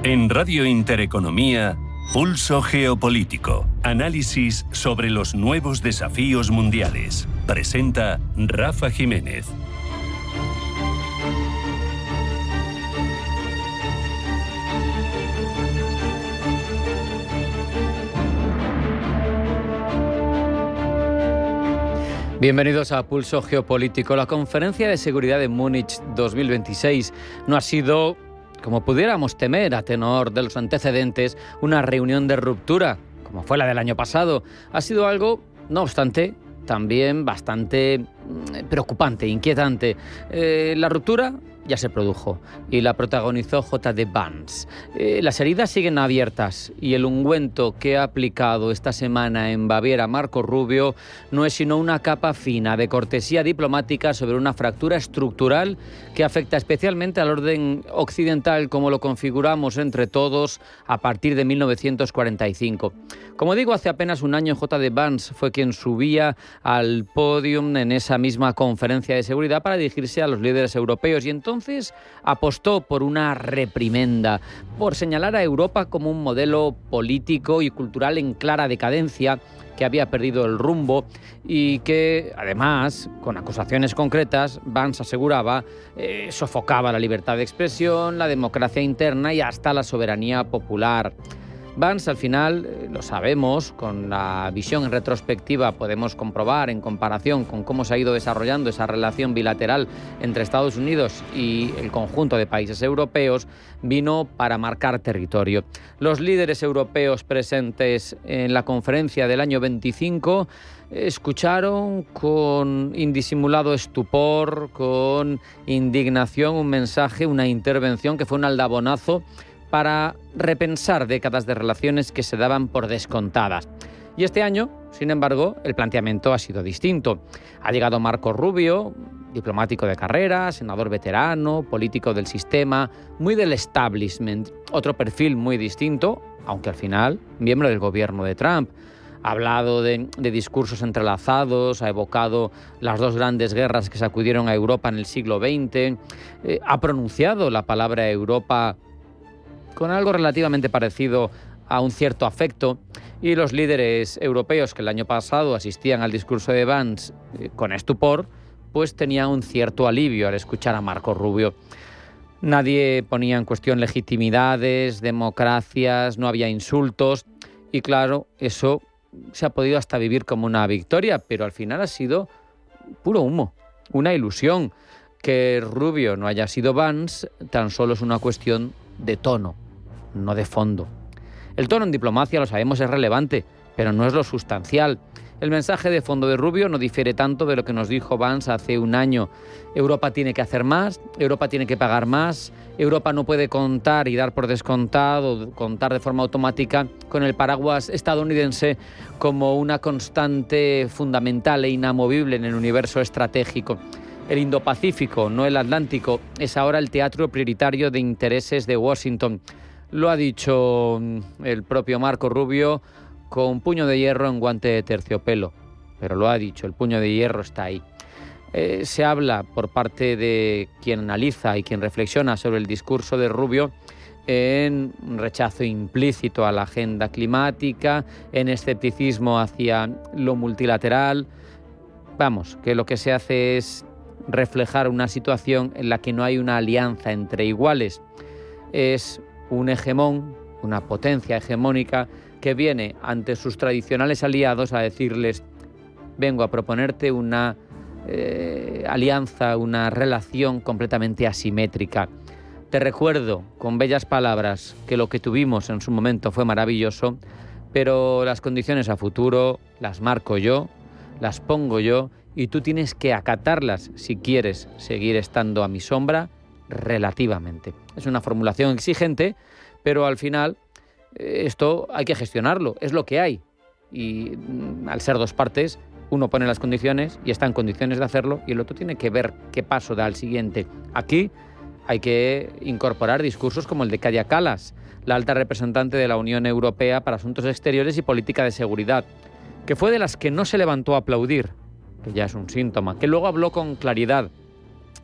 En Radio Intereconomía, Pulso Geopolítico. Análisis sobre los nuevos desafíos mundiales. Presenta Rafa Jiménez. Bienvenidos a Pulso Geopolítico. La Conferencia de Seguridad de Múnich 2026 no ha sido, como pudiéramos temer a tenor de los antecedentes, una reunión de ruptura, como fue la del año pasado. Ha sido algo, no obstante, también bastante preocupante, inquietante. La ruptura ya se produjo y la protagonizó J.D. Vance. Las heridas siguen abiertas y el ungüento que ha aplicado esta semana en Baviera Marco Rubio no es sino una capa fina de cortesía diplomática sobre una fractura estructural que afecta especialmente al orden occidental como lo configuramos entre todos a partir de 1945. Como digo, hace apenas un año J.D. Vance fue quien subía al podium en esa misma conferencia de seguridad para dirigirse a los líderes europeos y entonces apostó por una reprimenda, por señalar a Europa como un modelo político y cultural en clara decadencia, que había perdido el rumbo y que, además, con acusaciones concretas, Vance aseguraba, sofocaba la libertad de expresión, la democracia interna y hasta la soberanía popular. Vance, al final, lo sabemos, con la visión en retrospectiva podemos comprobar en comparación con cómo se ha ido desarrollando esa relación bilateral entre Estados Unidos y el conjunto de países europeos, vino para marcar territorio. Los líderes europeos presentes en la conferencia del año 25 escucharon con indisimulado estupor, con indignación, un mensaje, una intervención que fue un aldabonazo para repensar décadas de relaciones que se daban por descontadas. Y este año, sin embargo, el planteamiento ha sido distinto. Ha llegado Marco Rubio, diplomático de carrera, senador veterano, político del sistema, muy del establishment, otro perfil muy distinto, aunque al final miembro del gobierno de Trump. Ha hablado de discursos entrelazados, ha evocado las dos grandes guerras que sacudieron a Europa en el siglo XX, ha pronunciado la palabra Europa con algo relativamente parecido a un cierto afecto, y los líderes europeos que el año pasado asistían al discurso de Vance con estupor, pues tenían un cierto alivio al escuchar a Marco Rubio. Nadie ponía en cuestión legitimidades, democracias, no había insultos, y claro, eso se ha podido hasta vivir como una victoria, pero al final ha sido puro humo, una ilusión. Que Rubio no haya sido Vance tan solo es una cuestión de tono, no de fondo. El tono en diplomacia, lo sabemos, es relevante, pero no es lo sustancial. El mensaje de fondo de Rubio no difiere tanto de lo que nos dijo Vance hace un año. Europa tiene que hacer más, Europa tiene que pagar más, Europa no puede contar y dar por descontado, contar de forma automática con el paraguas estadounidense como una constante fundamental e inamovible en el universo estratégico. El Indo-Pacífico, no el Atlántico, es ahora el teatro prioritario de intereses de Washington. Lo ha dicho el propio Marco Rubio con puño de hierro en guante de terciopelo. Pero lo ha dicho, el puño de hierro está ahí. Se habla por parte de quien analiza y quien reflexiona sobre el discurso de Rubio en un rechazo implícito a la agenda climática, en escepticismo hacia lo multilateral. Vamos, que lo que se hace es reflejar una situación en la que no hay una alianza entre iguales. Es un hegemón, una potencia hegemónica que viene ante sus tradicionales aliados a decirles: vengo a proponerte una alianza, una relación completamente asimétrica. Te recuerdo con bellas palabras que lo que tuvimos en su momento fue maravilloso, pero las condiciones a futuro las marco yo, las pongo yo, y tú tienes que acatarlas si quieres seguir estando a mi sombra relativamente. Es una formulación exigente, pero al final esto hay que gestionarlo, es lo que hay. Y al ser dos partes, uno pone las condiciones y está en condiciones de hacerlo, y el otro tiene que ver qué paso da al siguiente. Aquí hay que incorporar discursos como el de Kaja Kallas, la alta representante de la Unión Europea para Asuntos Exteriores y Política de Seguridad, que fue de las que no se levantó a aplaudir, que ya es un síntoma, que luego habló con claridad.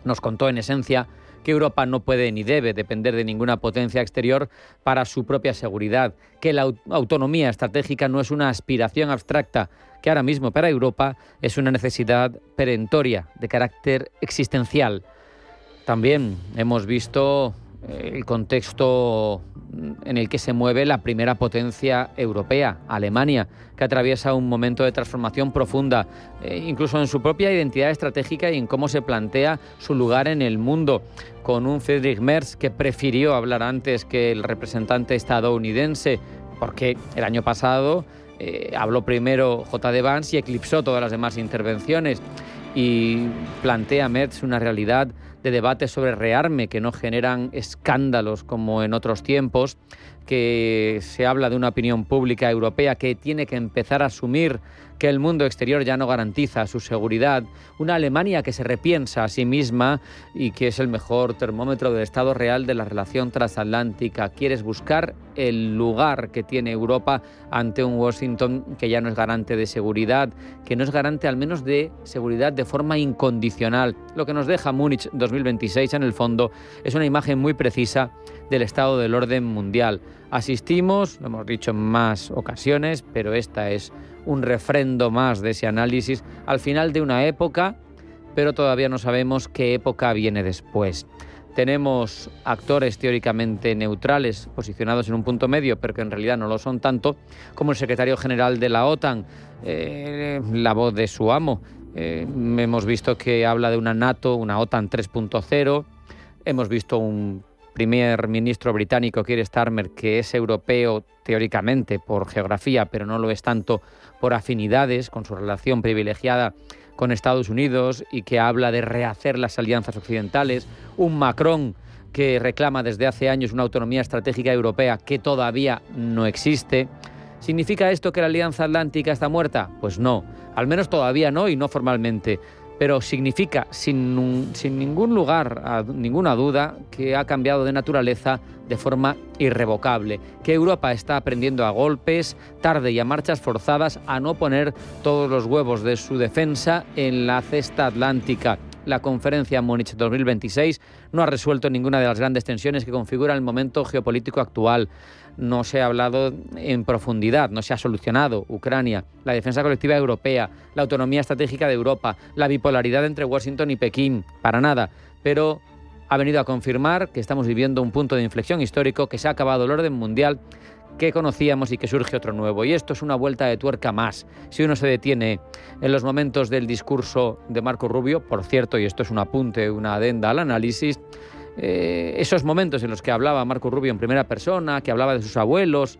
Nos contó en esencia que Europa no puede ni debe depender de ninguna potencia exterior para su propia seguridad, que la autonomía estratégica no es una aspiración abstracta, que ahora mismo para Europa es una necesidad perentoria, de carácter existencial. También hemos visto el contexto en el que se mueve la primera potencia europea, Alemania, que atraviesa un momento de transformación profunda, incluso en su propia identidad estratégica y en cómo se plantea su lugar en el mundo, con un Friedrich Merz que prefirió hablar antes que el representante estadounidense, porque el año pasado habló primero J.D. Vance y eclipsó todas las demás intervenciones, y plantea Merz una realidad de debates sobre rearme que no generan escándalos como en otros tiempos, que se habla de una opinión pública europea que tiene que empezar a asumir que el mundo exterior ya no garantiza su seguridad, una Alemania que se repiensa a sí misma y que es el mejor termómetro del estado real de la relación transatlántica. Quieres buscar el lugar que tiene Europa ante un Washington que ya no es garante de seguridad, que no es garante al menos de seguridad de forma incondicional. Lo que nos deja Múnich 2026 en el fondo es una imagen muy precisa del estado del orden mundial. Asistimos, lo hemos dicho en más ocasiones, pero esta es un refrendo más de ese análisis, al final de una época, pero todavía no sabemos qué época viene después. Tenemos actores teóricamente neutrales, posicionados en un punto medio, pero que en realidad no lo son tanto, como el secretario general de la OTAN, la voz de su amo. Hemos visto que habla de una NATO, una OTAN 3.0, hemos visto un primer ministro británico, Keir Starmer, que es europeo teóricamente por geografía, pero no lo es tanto por afinidades, con su relación privilegiada con Estados Unidos, y que habla de rehacer las alianzas occidentales. Un Macron que reclama desde hace años una autonomía estratégica europea que todavía no existe. ¿Significa esto que la Alianza Atlántica está muerta? Pues no, al menos todavía no, y no formalmente. Pero significa, sin ningún lugar a ninguna duda, que ha cambiado de naturaleza de forma irrevocable, que Europa está aprendiendo a golpes, tarde y a marchas forzadas, a no poner todos los huevos de su defensa en la cesta atlántica. La conferencia Múnich 2026 no ha resuelto ninguna de las grandes tensiones que configura el momento geopolítico actual. No se ha hablado en profundidad, no se ha solucionado Ucrania, la defensa colectiva europea, la autonomía estratégica de Europa, la bipolaridad entre Washington y Pekín, para nada. Pero ha venido a confirmar que estamos viviendo un punto de inflexión histórico, que se ha acabado el orden mundial que conocíamos y que surge otro nuevo. Y esto es una vuelta de tuerca más. Si uno se detiene en los momentos del discurso de Marco Rubio, por cierto, y esto es un apunte, una adenda al análisis, esos momentos en los que hablaba Marco Rubio en primera persona, que hablaba de sus abuelos,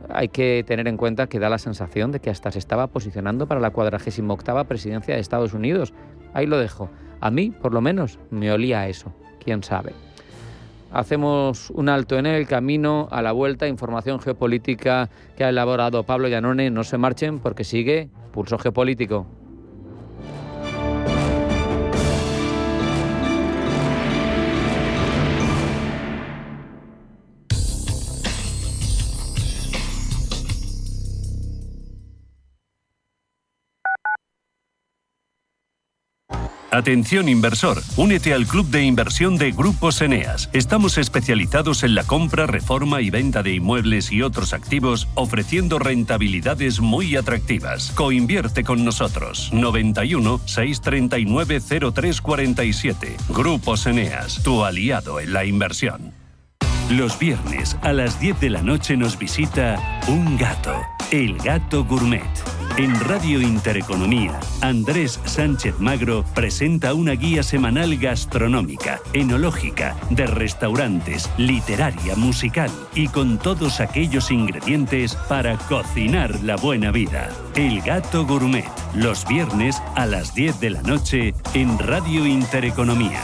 hay que tener en cuenta que da la sensación de que hasta se estaba posicionando para la 48ª presidencia de Estados Unidos. Ahí lo dejo. A mí, por lo menos, me olía a eso. ¿Quién sabe? Hacemos un alto en el camino. A la vuelta, información geopolítica que ha elaborado Pablo Iannone. No se marchen porque sigue Pulso Geopolítico. Atención inversor, únete al club de inversión de Grupos Eneas. Estamos especializados en la compra, reforma y venta de inmuebles y otros activos, ofreciendo rentabilidades muy atractivas. Coinvierte con nosotros. 91 639 0347. Grupos Eneas, tu aliado en la inversión. Los viernes a las 10 de la noche nos visita un gato, el Gato Gourmet. En Radio Intereconomía, Andrés Sánchez Magro presenta una guía semanal gastronómica, enológica, de restaurantes, literaria, musical y con todos aquellos ingredientes para cocinar la buena vida. El Gato Gourmet, los viernes a las 10 de la noche en Radio Intereconomía.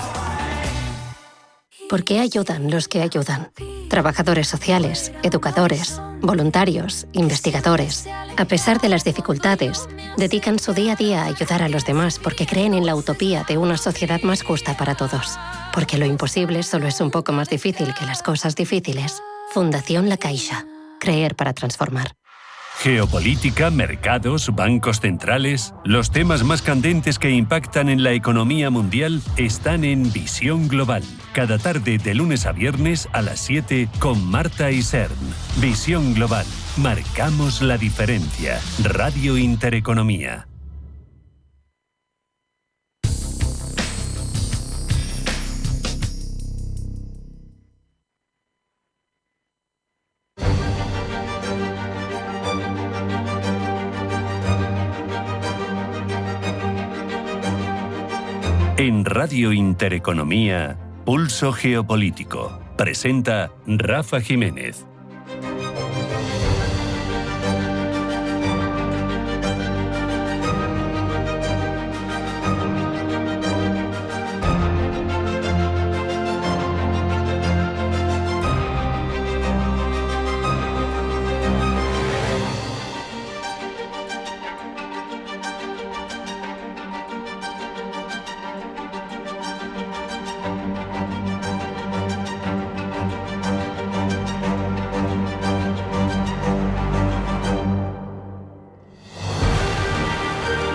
¿Por qué ayudan los que ayudan? Trabajadores sociales, educadores, voluntarios, investigadores. A pesar de las dificultades, dedican su día a día a ayudar a los demás porque creen en la utopía de una sociedad más justa para todos. Porque lo imposible solo es un poco más difícil que las cosas difíciles. Fundación La Caixa. Creer para transformar. Geopolítica, mercados, bancos centrales. Los temas más candentes que impactan en la economía mundial están en Visión Global. Cada tarde de lunes a viernes a las 7 con Marta Isern. Visión Global. Marcamos la diferencia. Radio Intereconomía. En Radio Intereconomía, Pulso Geopolítico. Presenta Rafa Jiménez.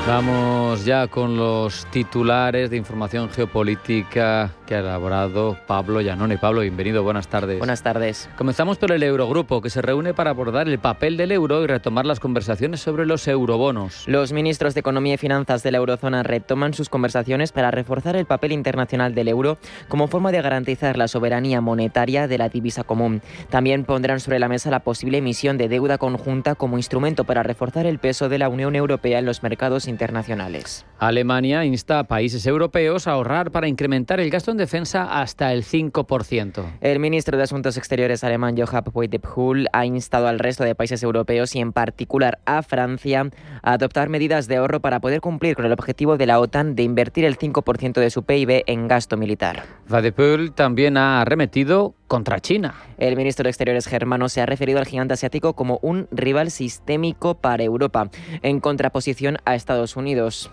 Vamos ya con los titulares de información geopolítica que ha elaborado Pablo Llanone. Pablo, bienvenido, buenas tardes. Buenas tardes. Comenzamos por el Eurogrupo, que se reúne para abordar el papel del euro y retomar las conversaciones sobre los eurobonos. Los ministros de Economía y Finanzas de la eurozona retoman sus conversaciones para reforzar el papel internacional del euro como forma de garantizar la soberanía monetaria de la divisa común. También pondrán sobre la mesa la posible emisión de deuda conjunta como instrumento para reforzar el peso de la Unión Europea en los mercados internacionales. Alemania insta a países europeos a ahorrar para incrementar el gasto en defensa hasta el 5%. El ministro de Asuntos Exteriores alemán Joachim Weidephul ha instado al resto de países europeos y en particular a Francia a adoptar medidas de ahorro para poder cumplir con el objetivo de la OTAN de invertir el 5% de su PIB en gasto militar. Weidephul también ha arremetido contra China. El ministro de Exteriores germano se ha referido al gigante asiático como un rival sistémico para Europa, en contraposición a Estados Unidos.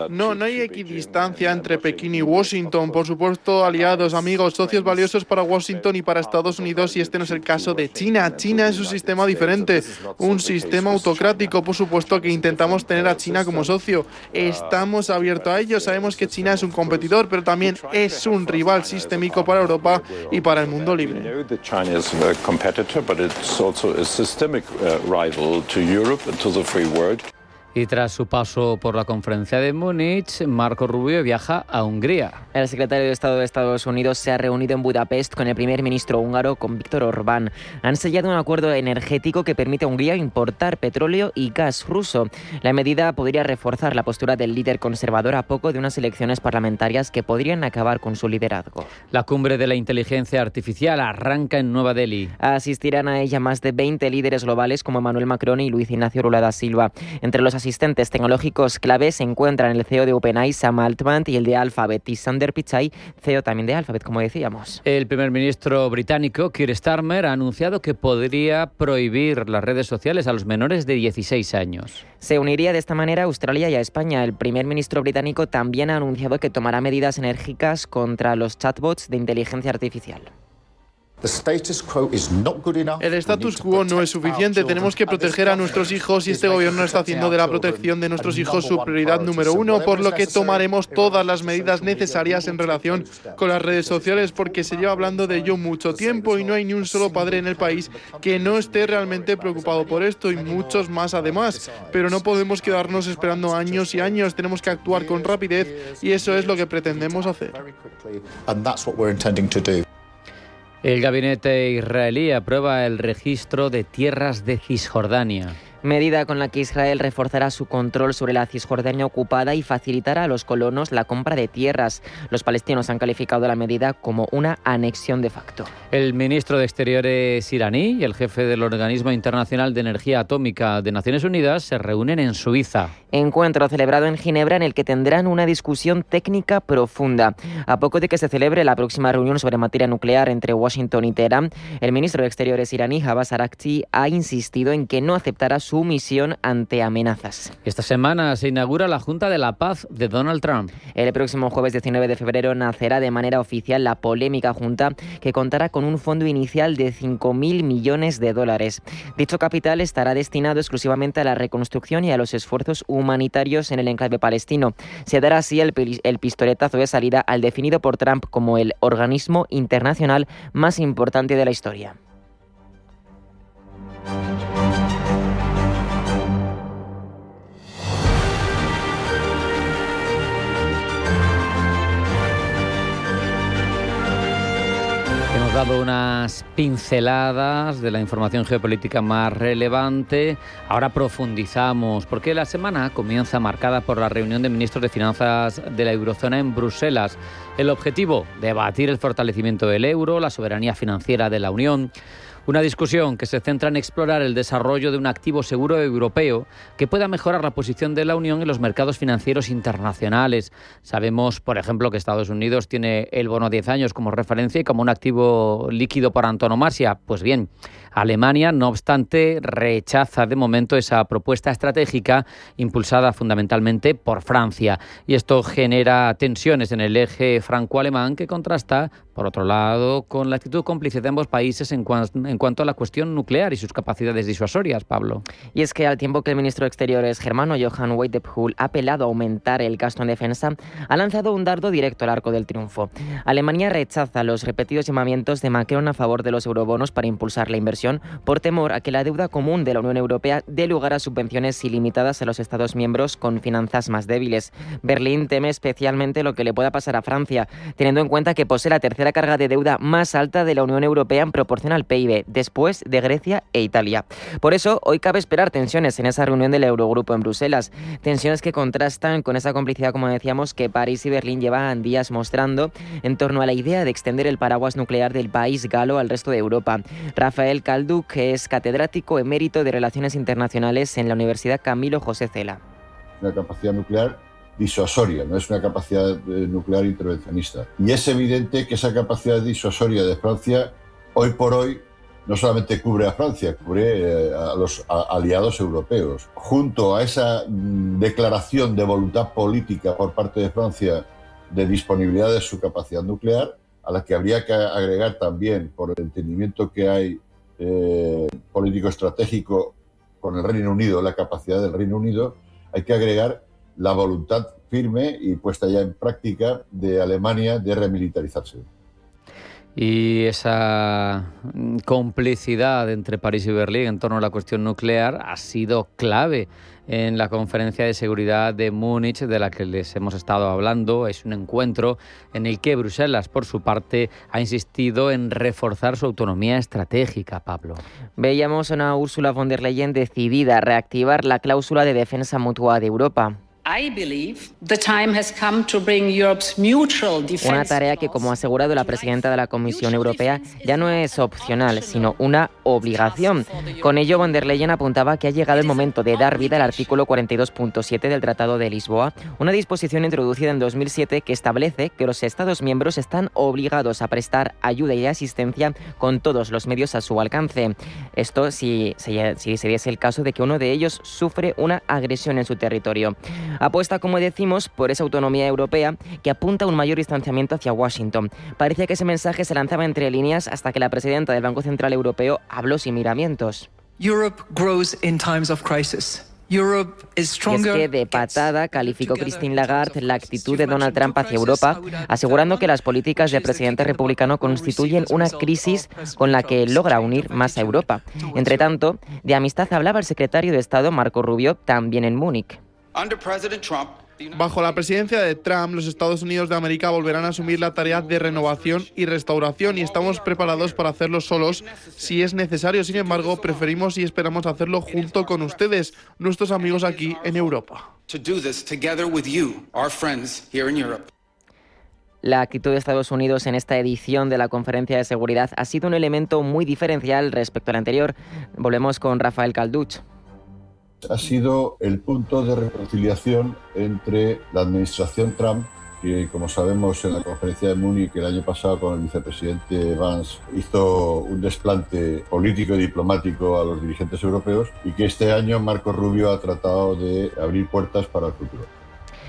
No hay equidistancia entre Pekín y Washington. Por supuesto, aliados, amigos, socios valiosos para Washington y para Estados Unidos, y este no es el caso de China. China es un sistema diferente, un sistema autocrático. Por supuesto que intentamos tener a China como socio. Estamos abiertos a ello. Sabemos que China es un competidor, pero también es un rival sistémico para Europa y para el mundo libre. Y tras su paso por la conferencia de Múnich, Marco Rubio viaja a Hungría. El secretario de Estado de Estados Unidos se ha reunido en Budapest con el primer ministro húngaro, con Viktor Orbán. Han sellado un acuerdo energético que permite a Hungría importar petróleo y gas ruso. La medida podría reforzar la postura del líder conservador a poco de unas elecciones parlamentarias que podrían acabar con su liderazgo. La cumbre de la inteligencia artificial arranca en Nueva Delhi. Asistirán a ella más de 20 líderes globales como Emmanuel Macron y Luis Ignacio Lula da Silva. Entre los asistentes tecnológicos clave se encuentran el CEO de OpenAI, Sam Altman, y el de Alphabet, y Sundar Pichai, CEO también de Alphabet, como decíamos. El primer ministro británico, Keir Starmer, ha anunciado que podría prohibir las redes sociales a los menores de 16 años. Se uniría de esta manera a Australia y a España. El primer ministro británico también ha anunciado que tomará medidas enérgicas contra los chatbots de inteligencia artificial. El status quo no es suficiente. Tenemos que proteger a nuestros hijos y este gobierno está haciendo de la protección de nuestros hijos su prioridad número uno, por lo que tomaremos todas las medidas necesarias en relación con las redes sociales, porque se lleva hablando de ello mucho tiempo y no hay ni un solo padre en el país que no esté realmente preocupado por esto, y muchos más además. Pero no podemos quedarnos esperando años y años, tenemos que actuar con rapidez y eso es lo que pretendemos hacer. El gabinete israelí aprueba el registro de tierras de Cisjordania. Medida con la que Israel reforzará su control sobre la Cisjordania ocupada y facilitará a los colonos la compra de tierras. Los palestinos han calificado la medida como una anexión de facto. El ministro de Exteriores iraní y el jefe del Organismo Internacional de Energía Atómica de Naciones Unidas se reúnen en Suiza. Encuentro celebrado en Ginebra en el que tendrán una discusión técnica profunda. A poco de que se celebre la próxima reunión sobre materia nuclear entre Washington y Teherán, el ministro de Exteriores iraní, Abbas Araghchi, ha insistido en que no aceptará sumisión ante amenazas. Esta semana se inaugura la Junta de la Paz de Donald Trump. El próximo jueves 19 de febrero nacerá de manera oficial la polémica Junta, que contará con un fondo inicial de $5.000 millones. Dicho capital estará destinado exclusivamente a la reconstrucción y a los esfuerzos humanitarios en el enclave palestino. Se dará así el pistoletazo de salida al definido por Trump como el organismo internacional más importante de la historia. Hemos dado unas pinceladas de la información geopolítica más relevante. Ahora profundizamos, porque la semana comienza marcada por la reunión de ministros de Finanzas de la Eurozona en Bruselas. El objetivo, debatir el fortalecimiento del euro, la soberanía financiera de la Unión. Una discusión que se centra en explorar el desarrollo de un activo seguro europeo que pueda mejorar la posición de la Unión en los mercados financieros internacionales. Sabemos, por ejemplo, que Estados Unidos tiene el bono a 10 años como referencia y como un activo líquido por antonomasia. Pues bien, Alemania, no obstante, rechaza de momento esa propuesta estratégica impulsada fundamentalmente por Francia. Y esto genera tensiones en el eje franco-alemán que contrasta, por otro lado, con la actitud cómplice de ambos países en cuanto a la cuestión nuclear y sus capacidades disuasorias, Pablo. Y es que al tiempo que el ministro de Exteriores germano Johann Wadephul ha apelado a aumentar el gasto en defensa, ha lanzado un dardo directo al arco del triunfo. Alemania rechaza los repetidos llamamientos de Macron a favor de los eurobonos para impulsar la inversión, por temor a que la deuda común de la Unión Europea dé lugar a subvenciones ilimitadas a los Estados miembros con finanzas más débiles. Berlín teme especialmente lo que le pueda pasar a Francia, teniendo en cuenta que posee la tercera carga de deuda más alta de la Unión Europea en proporción al PIB, después de Grecia e Italia. Por eso, hoy cabe esperar tensiones en esa reunión del Eurogrupo en Bruselas. Tensiones que contrastan con esa complicidad, como decíamos, que París y Berlín llevan días mostrando en torno a la idea de extender el paraguas nuclear del país galo al resto de Europa. Rafael Calduc, que es catedrático emérito de Relaciones Internacionales en la Universidad Camilo José Cela. Una capacidad nuclear disuasoria, no es una capacidad nuclear intervencionista. Y es evidente que esa capacidad disuasoria de Francia, hoy por hoy, no solamente cubre a Francia, cubre a los aliados europeos. Junto a esa declaración de voluntad política por parte de Francia de disponibilidad de su capacidad nuclear, a la que habría que agregar también, por el entendimiento que hay político estratégico con el Reino Unido, la capacidad del Reino Unido, hay que agregar la voluntad firme y puesta ya en práctica de Alemania de remilitarizarse. Y esa complicidad entre París y Berlín en torno a la cuestión nuclear ha sido clave en la conferencia de seguridad de Múnich de la que les hemos estado hablando. Es un encuentro en el que Bruselas, por su parte, ha insistido en reforzar su autonomía estratégica, Pablo. Veíamos a una Ursula von der Leyen decidida a reactivar la cláusula de defensa mutua de Europa. Una tarea que, como ha asegurado la presidenta de la Comisión Europea, ya no es opcional, sino una obligación. Con ello, von der Leyen apuntaba que ha llegado el momento de dar vida al artículo 42.7 del Tratado de Lisboa, una disposición introducida en 2007 que establece que los Estados miembros están obligados a prestar ayuda y asistencia con todos los medios a su alcance. Esto si se diese el caso de que uno de ellos sufre una agresión en su territorio. Apuesta, como decimos, por esa autonomía europea que apunta a un mayor distanciamiento hacia Washington. Parecía que ese mensaje se lanzaba entre líneas hasta que la presidenta del Banco Central Europeo habló sin miramientos. Europe grows in times of crisis. Y es que de patada calificó Christine Lagarde la actitud de Donald Trump hacia Europa, asegurando que las políticas del presidente republicano constituyen una crisis con la que logra unir más a Europa. Entre tanto, de amistad hablaba el secretario de Estado Marco Rubio también en Múnich. Bajo la presidencia de Trump, los Estados Unidos de América volverán a asumir la tarea de renovación y restauración y estamos preparados para hacerlo solos si es necesario. Sin embargo, preferimos y esperamos hacerlo junto con ustedes, nuestros amigos aquí en Europa. La actitud de Estados Unidos en esta edición de la Conferencia de Seguridad ha sido un elemento muy diferencial respecto al anterior. Volvemos con Rafael Calduch. Ha sido el punto de reconciliación entre la administración Trump que, como sabemos, en la conferencia de Múnich el año pasado con el vicepresidente Vance hizo un desplante político y diplomático a los dirigentes europeos, y que este año Marco Rubio ha tratado de abrir puertas para el futuro.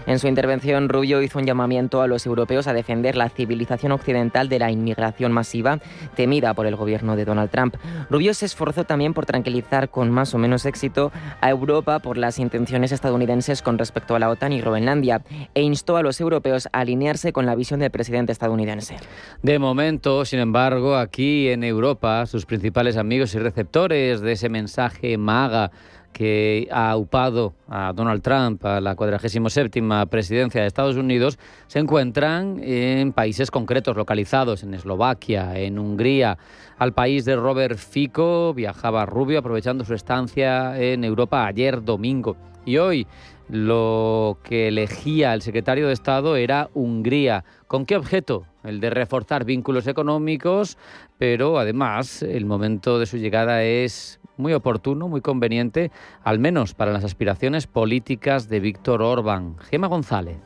En su intervención, Rubio hizo un llamamiento a los europeos a defender la civilización occidental de la inmigración masiva temida por el gobierno de Donald Trump. Rubio se esforzó también por tranquilizar con más o menos éxito a Europa por las intenciones estadounidenses con respecto a la OTAN y Groenlandia, e instó a los europeos a alinearse con la visión del presidente estadounidense. De momento, sin embargo, aquí en Europa, sus principales amigos y receptores de ese mensaje MAGA que ha aupado a Donald Trump a la 47ª presidencia de Estados Unidos, se encuentran en países concretos, localizados en Eslovaquia, en Hungría. Al país de Robert Fico viajaba Rubio aprovechando su estancia en Europa ayer domingo. Y hoy lo que elegía el secretario de Estado era Hungría. ¿Con qué objeto? El de reforzar vínculos económicos, pero además el momento de su llegada es muy oportuno, muy conveniente, al menos para las aspiraciones políticas de Víctor Orbán. Gemma González.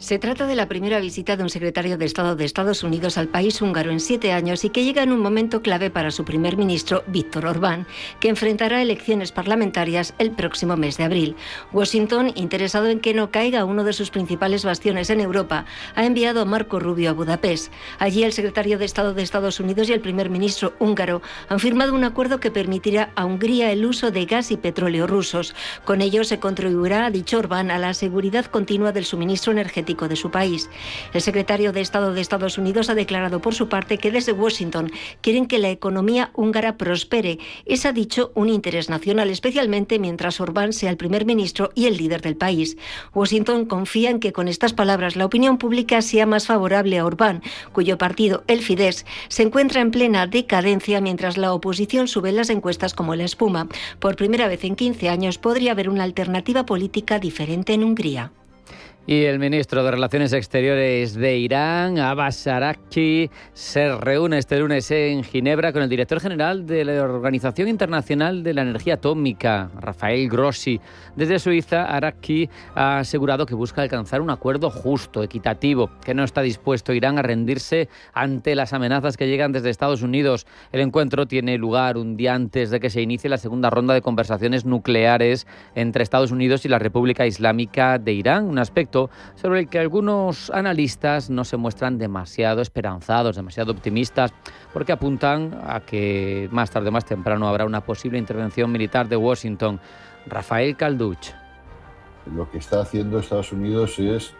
Se trata de la primera visita de un secretario de Estado de Estados Unidos al país húngaro en 7 años y que llega en un momento clave para su primer ministro, Víctor Orbán, que enfrentará elecciones parlamentarias el próximo mes de abril. Washington, interesado en que no caiga uno de sus principales bastiones en Europa, ha enviado a Marco Rubio a Budapest. Allí el secretario de Estado de Estados Unidos y el primer ministro húngaro han firmado un acuerdo que permitirá a Hungría el uso de gas y petróleo rusos. Con ello se contribuirá, ha dicho Orbán, a la seguridad continua del suministro energético de su país. El secretario de Estado de Estados Unidos ha declarado por su parte que desde Washington quieren que la economía húngara prospere. Es, ha dicho, un interés nacional, especialmente mientras Orbán sea el primer ministro y el líder del país. Washington confía en que con estas palabras la opinión pública sea más favorable a Orbán, cuyo partido, el Fidesz, se encuentra en plena decadencia mientras la oposición sube en las encuestas como la espuma. Por primera vez en 15 años podría haber una alternativa política diferente en Hungría. Y el ministro de Relaciones Exteriores de Irán, Abbas Araghchi, se reúne este lunes en Ginebra con el director general de la Organización Internacional de la Energía Atómica, Rafael Grossi. Desde Suiza, Araghchi ha asegurado que busca alcanzar un acuerdo justo, equitativo, que no está dispuesto Irán a rendirse ante las amenazas que llegan desde Estados Unidos. El encuentro tiene lugar un día antes de que se inicie la segunda ronda de conversaciones nucleares entre Estados Unidos y la República Islámica de Irán, un aspecto sobre el que algunos analistas no se muestran demasiado esperanzados, demasiado optimistas, porque apuntan a que más tarde o más temprano habrá una posible intervención militar de Washington. Rafael Calduch. Lo que está haciendo Estados Unidos es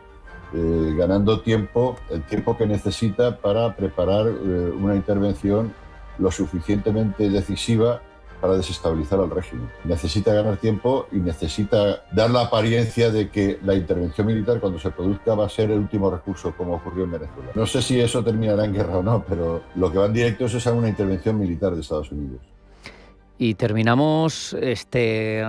ganando tiempo, el tiempo que necesita para preparar una intervención lo suficientemente decisiva para desestabilizar al régimen. Necesita ganar tiempo y necesita dar la apariencia de que la intervención militar, cuando se produzca, va a ser el último recurso, como ocurrió en Venezuela. No sé si eso terminará en guerra o no, pero lo que van directos es a una intervención militar de Estados Unidos. Y terminamos este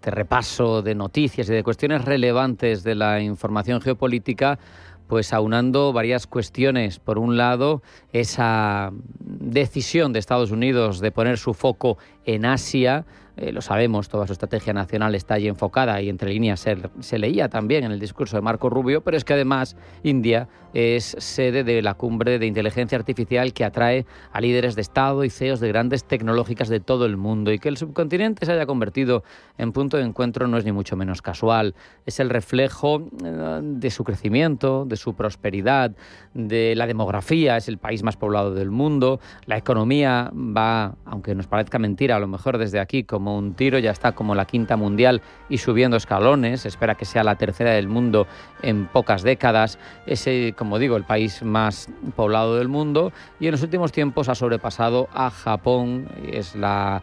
repaso de noticias y de cuestiones relevantes de la información geopolítica pues aunando varias cuestiones. Por un lado, esa decisión de Estados Unidos de poner su foco en Asia. Lo sabemos, toda su estrategia nacional está allí enfocada y entre líneas se leía también en el discurso de Marco Rubio, pero es que además India es sede de la cumbre de inteligencia artificial que atrae a líderes de Estado y CEOs de grandes tecnológicas de todo el mundo, y que el subcontinente se haya convertido en punto de encuentro no es ni mucho menos casual. Es el reflejo de su crecimiento, de su prosperidad, de la demografía. Es el país más poblado del mundo. La economía va, aunque nos parezca mentira, a lo mejor desde aquí, como un tiro, ya está como la quinta mundial y subiendo escalones. Se espera que sea la tercera del mundo en pocas décadas. Es, como digo, el país más poblado del mundo, y en los últimos tiempos ha sobrepasado a Japón. Es la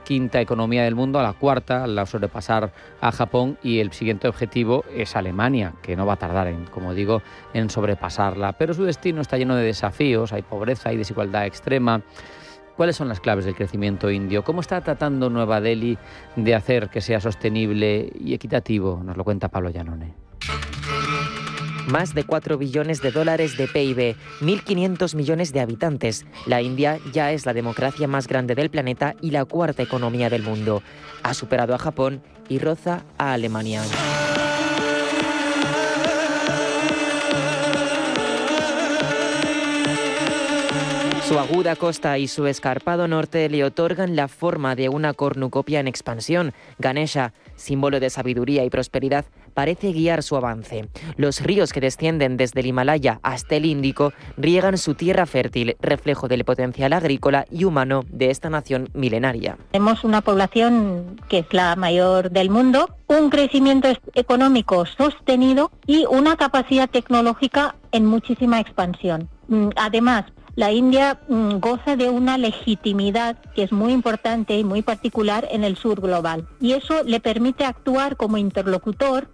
quinta economía del mundo, a la cuarta, la sobrepasar a Japón, y el siguiente objetivo es Alemania, que no va a tardar, como digo, en sobrepasarla. Pero su destino está lleno de desafíos, hay pobreza, hay desigualdad extrema. ¿Cuáles son las claves del crecimiento indio? ¿Cómo está tratando Nueva Delhi de hacer que sea sostenible y equitativo? Nos lo cuenta Pablo Llanone. Más de 4 billones de dólares de PIB, 1.500 millones de habitantes. La India ya es la democracia más grande del planeta y la cuarta economía del mundo. Ha superado a Japón y roza a Alemania. Su aguda costa y su escarpado norte le otorgan la forma de una cornucopia en expansión. Ganesha, símbolo de sabiduría y prosperidad, parece guiar su avance. Los ríos que descienden desde el Himalaya hasta el Índico riegan su tierra fértil, reflejo del potencial agrícola y humano de esta nación milenaria. Tenemos una población que es la mayor del mundo, un crecimiento económico sostenido y una capacidad tecnológica en muchísima expansión. Además, la India goza de una legitimidad que es muy importante y muy particular en el sur global. Y eso le permite actuar como interlocutor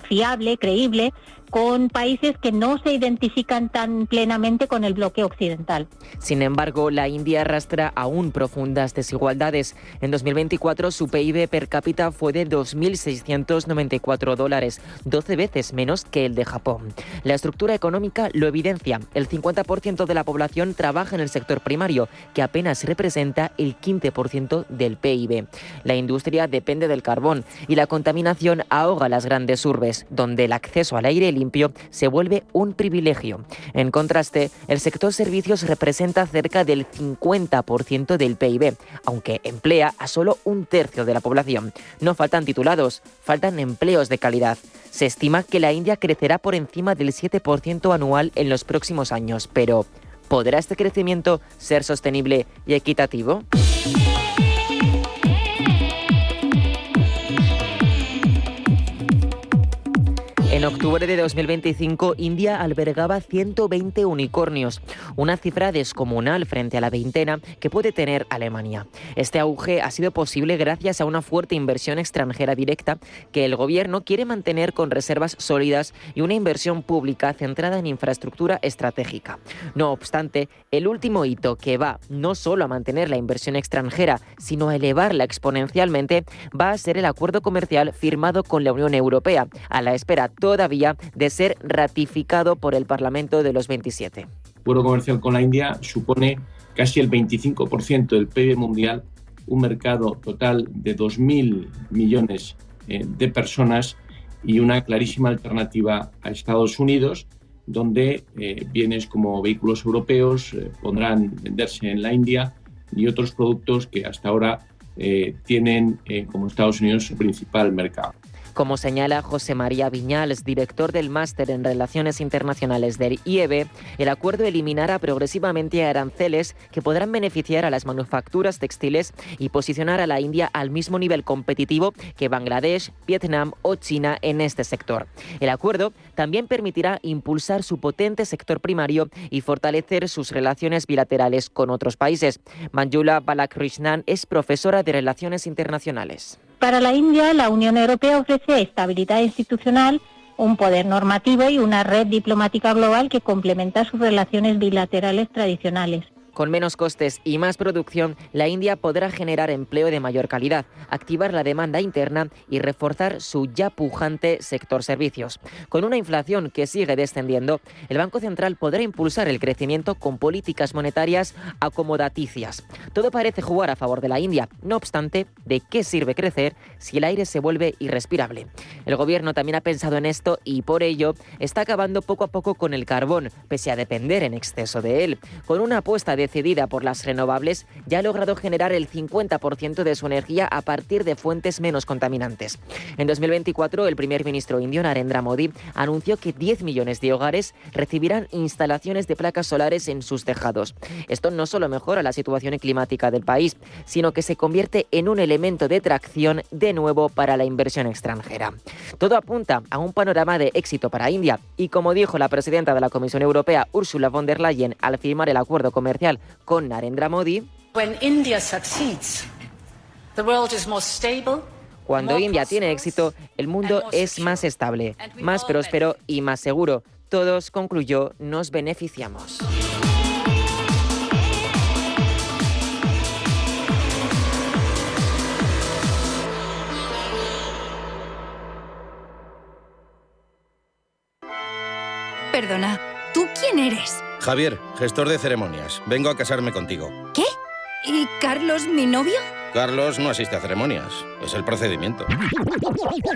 fiable, creíble, con países que no se identifican tan plenamente con el bloque occidental. Sin embargo, la India arrastra aún profundas desigualdades. En 2024 su PIB per cápita fue de $2.694, 12 veces menos que el de Japón. La estructura económica lo evidencia. El 50% de la población trabaja en el sector primario, que apenas representa el 15% del PIB. La industria depende del carbón y la contaminación ahoga las grandes urbes, donde el acceso al aire limpio se vuelve un privilegio. En contraste, el sector servicios representa cerca del 50% del PIB, aunque emplea a solo un tercio de la población. No faltan titulados, faltan empleos de calidad. Se estima que la India crecerá por encima del 7% anual en los próximos años, pero ¿podrá este crecimiento ser sostenible y equitativo? En octubre de 2025, India albergaba 120 unicornios, una cifra descomunal frente a la veintena que puede tener Alemania. Este auge ha sido posible gracias a una fuerte inversión extranjera directa que el gobierno quiere mantener con reservas sólidas y una inversión pública centrada en infraestructura estratégica. No obstante, el último hito que va no solo a mantener la inversión extranjera, sino a elevarla exponencialmente, va a ser el acuerdo comercial firmado con la Unión Europea, a la espera todavía de ser ratificado por el Parlamento de los 27. El acuerdo comercial con la India supone casi el 25% del PIB mundial, un mercado total de 2.000 millones de personas y una clarísima alternativa a Estados Unidos, donde bienes como vehículos europeos podrán venderse en la India y otros productos que hasta ahora tienen como Estados Unidos su principal mercado. Como señala José María Viñals, director del Máster en Relaciones Internacionales del IEB, el acuerdo eliminará progresivamente aranceles que podrán beneficiar a las manufacturas textiles y posicionar a la India al mismo nivel competitivo que Bangladesh, Vietnam o China en este sector. El acuerdo también permitirá impulsar su potente sector primario y fortalecer sus relaciones bilaterales con otros países. Manjula Balakrishnan es profesora de Relaciones Internacionales. Para la India, la Unión Europea ofrece estabilidad institucional, un poder normativo y una red diplomática global que complementa sus relaciones bilaterales tradicionales. Con menos costes y más producción, la India podrá generar empleo de mayor calidad, activar la demanda interna y reforzar su ya pujante sector servicios. Con una inflación que sigue descendiendo, el Banco Central podrá impulsar el crecimiento con políticas monetarias acomodaticias. Todo parece jugar a favor de la India. No obstante, ¿de qué sirve crecer si el aire se vuelve irrespirable? El gobierno también ha pensado en esto y por ello está acabando poco a poco con el carbón, pese a depender en exceso de él. Con una apuesta decidida por las renovables, ya ha logrado generar el 50% de su energía a partir de fuentes menos contaminantes. En 2024, el primer ministro indio Narendra Modi anunció que 10 millones de hogares recibirán instalaciones de placas solares en sus tejados. Esto no solo mejora la situación climática del país, sino que se convierte en un elemento de tracción de nuevo para la inversión extranjera. Todo apunta a un panorama de éxito para India y, como dijo la presidenta de la Comisión Europea, Ursula von der Leyen, al firmar el acuerdo comercial con Narendra Modi, cuando India tiene éxito, el mundo es más estable, más próspero y más seguro. Todos, concluyó, nos beneficiamos. Perdona, ¿tú quién eres? Javier, gestor de ceremonias. Vengo a casarme contigo. ¿Qué? ¿Y Carlos, mi novio? Carlos no asiste a ceremonias. Es el procedimiento.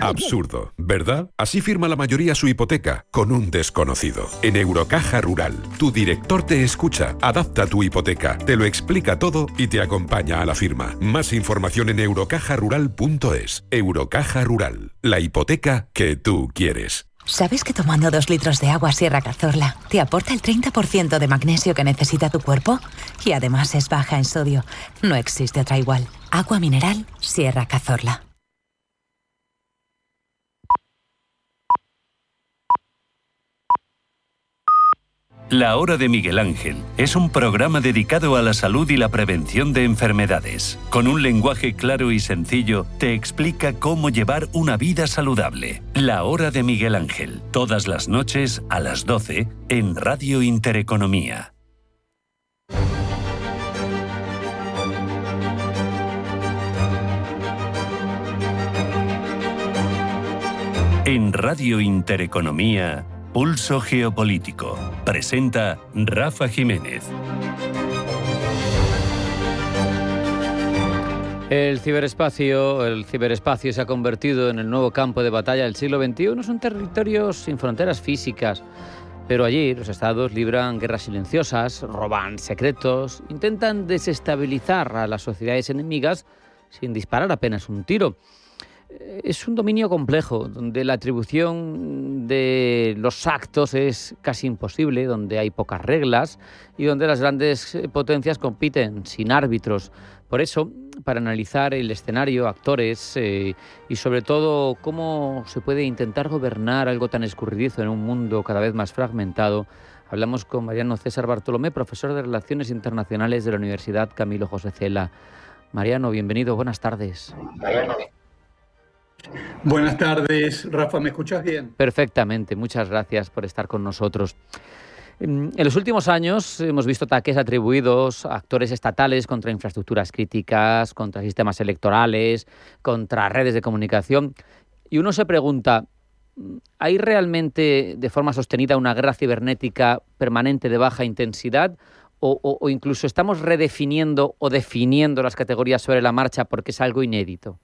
Absurdo, ¿verdad? Así firma la mayoría su hipoteca, con un desconocido. En Eurocaja Rural, tu director te escucha, adapta tu hipoteca, te lo explica todo y te acompaña a la firma. Más información en eurocajarural.es. Eurocaja Rural, la hipoteca que tú quieres. ¿Sabes que tomando 2 litros de agua Sierra Cazorla te aporta el 30% de magnesio que necesita tu cuerpo? Y además es baja en sodio. No existe otra igual. Agua mineral Sierra Cazorla. La Hora de Miguel Ángel es un programa dedicado a la salud y la prevención de enfermedades. Con un lenguaje claro y sencillo, te explica cómo llevar una vida saludable. La Hora de Miguel Ángel, todas las noches a las 12 en Radio Intereconomía. En Radio Intereconomía, Pulso Geopolítico. Presenta Rafa Jiménez. El ciberespacio se ha convertido en el nuevo campo de batalla del siglo XXI. Son territorios sin fronteras físicas, pero allí los estados libran guerras silenciosas, roban secretos, intentan desestabilizar a las sociedades enemigas sin disparar apenas un tiro. Es un dominio complejo, donde la atribución de los actos es casi imposible, donde hay pocas reglas y donde las grandes potencias compiten sin árbitros. Por eso, para analizar el escenario, actores y sobre todo cómo se puede intentar gobernar algo tan escurridizo en un mundo cada vez más fragmentado, hablamos con Mariano César Bartolomé, profesor de Relaciones Internacionales de la Universidad Camilo José Cela. Mariano, bienvenido, buenas tardes. Buenas tardes, Rafa, ¿me escuchas bien? Perfectamente, muchas gracias por estar con nosotros. En los últimos años hemos visto ataques atribuidos a actores estatales contra infraestructuras críticas, contra sistemas electorales, contra redes de comunicación. Y uno se pregunta, ¿hay realmente de forma sostenida una guerra cibernética permanente de baja intensidad? ¿O incluso estamos redefiniendo o definiendo las categorías sobre la marcha porque es algo inédito?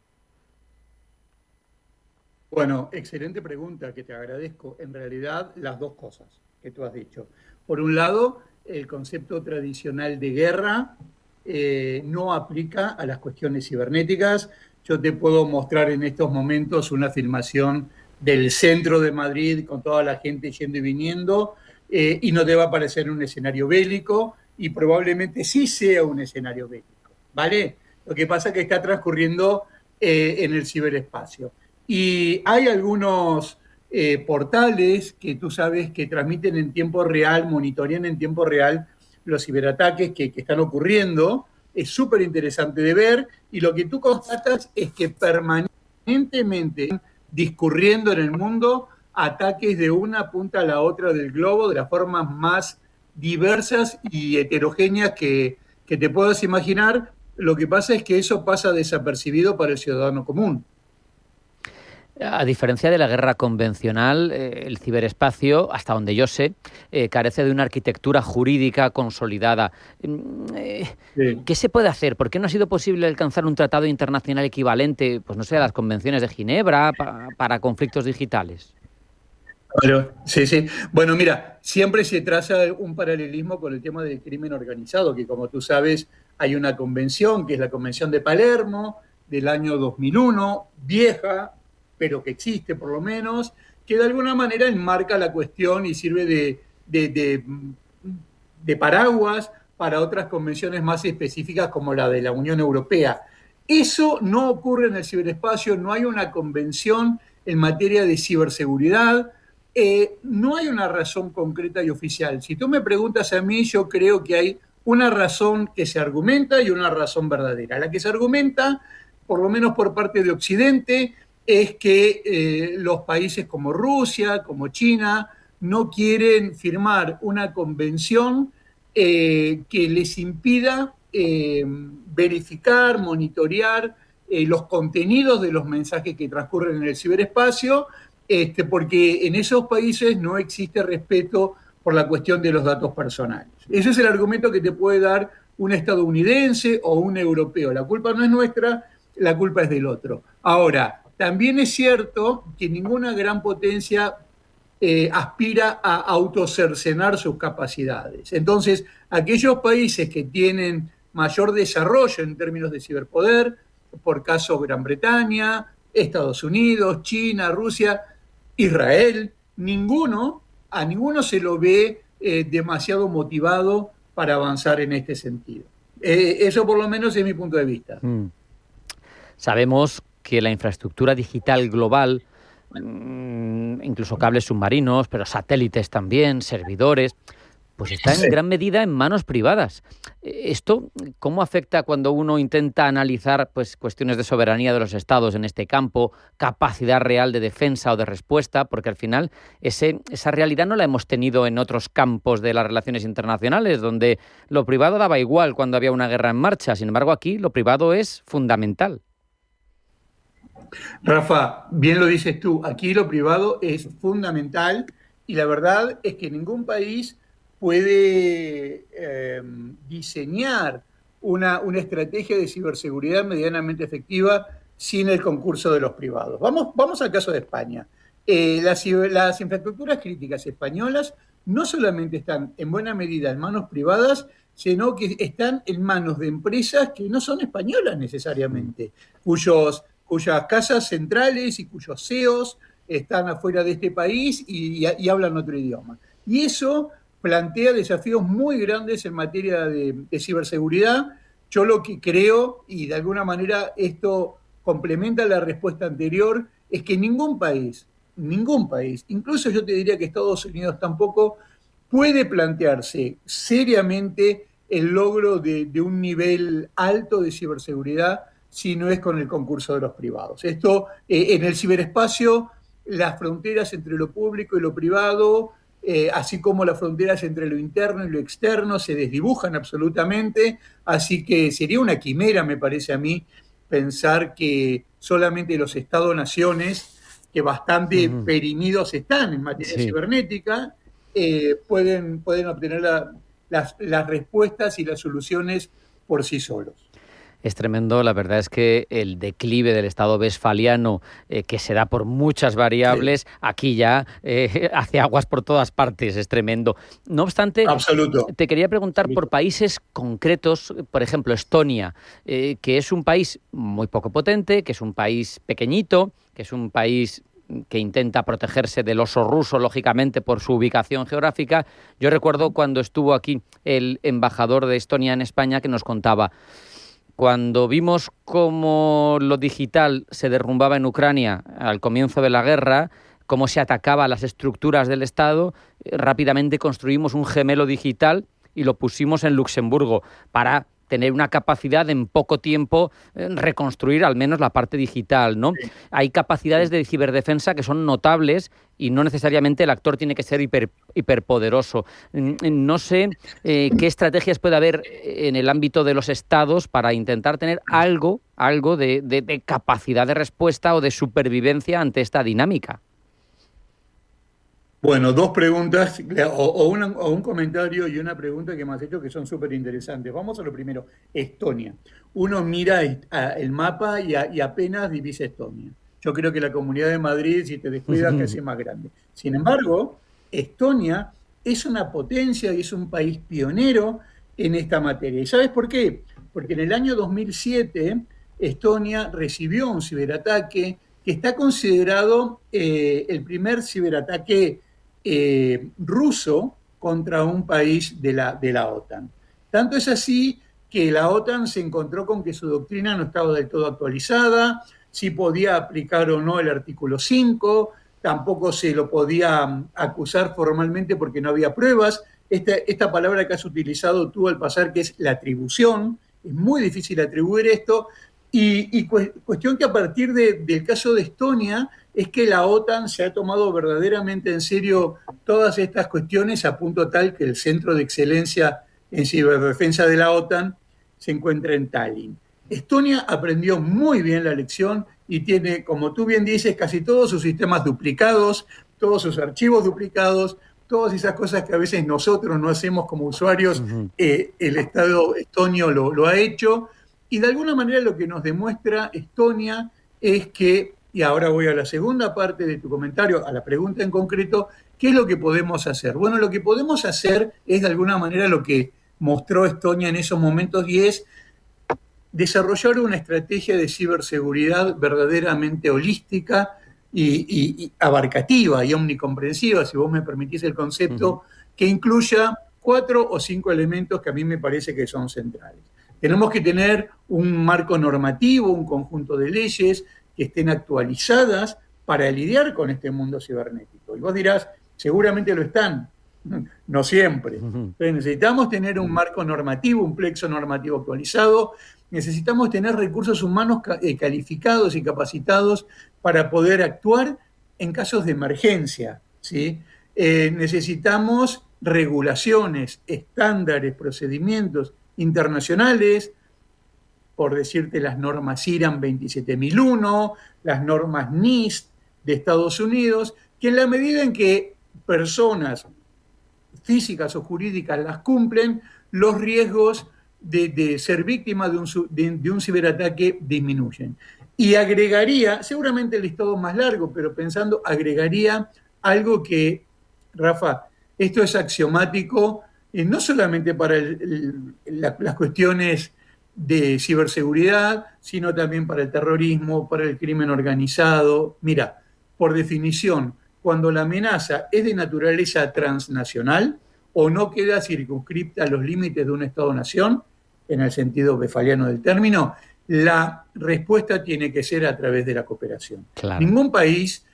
Bueno, excelente pregunta, que te agradezco. En realidad, las dos cosas que tú has dicho. Por un lado, el concepto tradicional de guerra no aplica a las cuestiones cibernéticas. Yo te puedo mostrar en estos momentos una filmación del centro de Madrid con toda la gente yendo y viniendo y no te va a parecer un escenario bélico y probablemente sí sea un escenario bélico, ¿vale? Lo que pasa es que está transcurriendo en el ciberespacio. Y hay algunos portales que tú sabes que transmiten en tiempo real, monitorean en tiempo real los ciberataques que están ocurriendo. Es súper interesante de ver y lo que tú constatas es que permanentemente están discurriendo en el mundo ataques de una punta a la otra del globo de las formas más diversas y heterogéneas que te puedas imaginar. Lo que pasa es que eso pasa desapercibido para el ciudadano común. A diferencia de la guerra convencional, el ciberespacio, hasta donde yo sé, carece de una arquitectura jurídica consolidada. Sí. ¿Qué se puede hacer? ¿Por qué no ha sido posible alcanzar un tratado internacional equivalente, pues no sé, a las convenciones de Ginebra para conflictos digitales? Claro, sí. Bueno, mira, siempre se traza un paralelismo con el tema del crimen organizado, que como tú sabes, hay una convención, que es la Convención de Palermo, del año 2001, vieja, pero que existe por lo menos, que de alguna manera enmarca la cuestión y sirve de paraguas para otras convenciones más específicas como la de la Unión Europea. Eso no ocurre en el ciberespacio, no hay una convención en materia de ciberseguridad, no hay una razón concreta y oficial. Si tú me preguntas a mí, yo creo que hay una razón que se argumenta y una razón verdadera. La que se argumenta, por lo menos por parte de Occidente, es que los países como Rusia, como China, no quieren firmar una convención que les impida verificar, monitorear los contenidos de los mensajes que transcurren en el ciberespacio, porque en esos países no existe respeto por la cuestión de los datos personales. Ese es el argumento que te puede dar un estadounidense o un europeo. La culpa no es nuestra, la culpa es del otro. Ahora, también es cierto que ninguna gran potencia aspira a autocercenar sus capacidades. Entonces, aquellos países que tienen mayor desarrollo en términos de ciberpoder, por caso Gran Bretaña, Estados Unidos, China, Rusia, Israel, a ninguno se lo ve demasiado motivado para avanzar en este sentido. Eso por lo menos es mi punto de vista. Sabemos que la infraestructura digital global, incluso cables submarinos, pero satélites también, servidores, pues está en gran medida en manos privadas. ¿Esto cómo afecta cuando uno intenta analizar pues, cuestiones de soberanía de los estados en este campo, capacidad real de defensa o de respuesta? Porque al final esa realidad no la hemos tenido en otros campos de las relaciones internacionales, donde lo privado daba igual cuando había una guerra en marcha. Sin embargo, aquí lo privado es fundamental. Rafa, bien lo dices tú, aquí lo privado es fundamental y la verdad es que ningún país puede diseñar una estrategia de ciberseguridad medianamente efectiva sin el concurso de los privados. Vamos al caso de España. Las infraestructuras críticas españolas no solamente están en buena medida en manos privadas, sino que están en manos de empresas que no son españolas necesariamente, cuyas casas centrales y cuyos CEOs están afuera de este país y hablan otro idioma. Y eso plantea desafíos muy grandes en materia de ciberseguridad. Yo lo que creo, y de alguna manera esto complementa la respuesta anterior, es que ningún país, incluso yo te diría que Estados Unidos tampoco, puede plantearse seriamente el logro de un nivel alto de ciberseguridad si no es con el concurso de los privados. Esto, en el ciberespacio, las fronteras entre lo público y lo privado, así como las fronteras entre lo interno y lo externo, se desdibujan absolutamente, así que sería una quimera, me parece a mí, pensar que solamente los Estados-naciones, que bastante perimidos están en materia cibernética, pueden obtener las respuestas y las soluciones por sí solos. Es tremendo, la verdad es que el declive del Estado westfaliano, que se da por muchas variables, aquí ya hace aguas por todas partes, es tremendo. No obstante, te quería preguntar por países concretos, por ejemplo, Estonia, que es un país muy poco potente, que es un país pequeñito, que es un país que intenta protegerse del oso ruso, lógicamente, por su ubicación geográfica. Yo recuerdo cuando estuvo aquí el embajador de Estonia en España que nos contaba: cuando vimos cómo lo digital se derrumbaba en Ucrania al comienzo de la guerra, cómo se atacaba a las estructuras del Estado, rápidamente construimos un gemelo digital y lo pusimos en Luxemburgo para tener una capacidad de en poco tiempo reconstruir al menos la parte digital, ¿no? Sí. Hay capacidades de ciberdefensa que son notables y no necesariamente el actor tiene que ser hiperpoderoso. No sé qué estrategias puede haber en el ámbito de los estados para intentar tener algo de capacidad de respuesta o de supervivencia ante esta dinámica. Bueno, dos preguntas, o un comentario y una pregunta que me has hecho que son súper interesantes. Vamos a lo primero, Estonia. Uno mira el mapa y apenas divisa Estonia. Yo creo que la Comunidad de Madrid, si te descuidas, que hace más grande. Sin embargo, Estonia es una potencia y es un país pionero en esta materia. ¿Y sabes por qué? Porque en el año 2007 Estonia recibió un ciberataque que está considerado el primer ciberataque ruso contra un país de la OTAN. Tanto es así que la OTAN se encontró con que su doctrina no estaba del todo actualizada, si podía aplicar o no el artículo 5, tampoco se lo podía acusar formalmente porque no había pruebas. Esta palabra que has utilizado tú al pasar, que es la atribución, es muy difícil atribuir esto, y cuestión que a partir del caso de Estonia es que la OTAN se ha tomado verdaderamente en serio todas estas cuestiones, a punto tal que el Centro de Excelencia en Ciberdefensa de la OTAN se encuentra en Tallinn. Estonia aprendió muy bien la lección y tiene, como tú bien dices, casi todos sus sistemas duplicados, todos sus archivos duplicados, todas esas cosas que a veces nosotros no hacemos como usuarios, el Estado estonio lo ha hecho, y de alguna manera lo que nos demuestra Estonia es que, y ahora voy a la segunda parte de tu comentario, a la pregunta en concreto, ¿qué es lo que podemos hacer? Bueno, lo que podemos hacer es de alguna manera lo que mostró Estonia en esos momentos, y es desarrollar una estrategia de ciberseguridad verdaderamente holística y abarcativa y omnicomprensiva, si vos me permitís el concepto, que incluya 4 o 5 elementos que a mí me parece que son centrales. Tenemos que tener un marco normativo, un conjunto de leyes que estén actualizadas para lidiar con este mundo cibernético. Y vos dirás, seguramente lo están, no siempre. Entonces necesitamos tener un marco normativo, un plexo normativo actualizado. Necesitamos tener recursos humanos calificados y capacitados para poder actuar en casos de emergencia, ¿sí? Necesitamos regulaciones, estándares, procedimientos internacionales, por decirte las normas IRAM 27001, las normas NIST de Estados Unidos, que en la medida en que personas físicas o jurídicas las cumplen, los riesgos de ser víctima de un ciberataque disminuyen. Y agregaría, seguramente el listado más largo, pero pensando, agregaría algo que, Rafa, esto es axiomático, no solamente para las cuestiones de ciberseguridad, sino también para el terrorismo, para el crimen organizado. Mira, por definición, cuando la amenaza es de naturaleza transnacional o no queda circunscripta a los límites de un Estado-nación, en el sentido westfaliano del término, la respuesta tiene que ser a través de la cooperación. Claro. Ningún país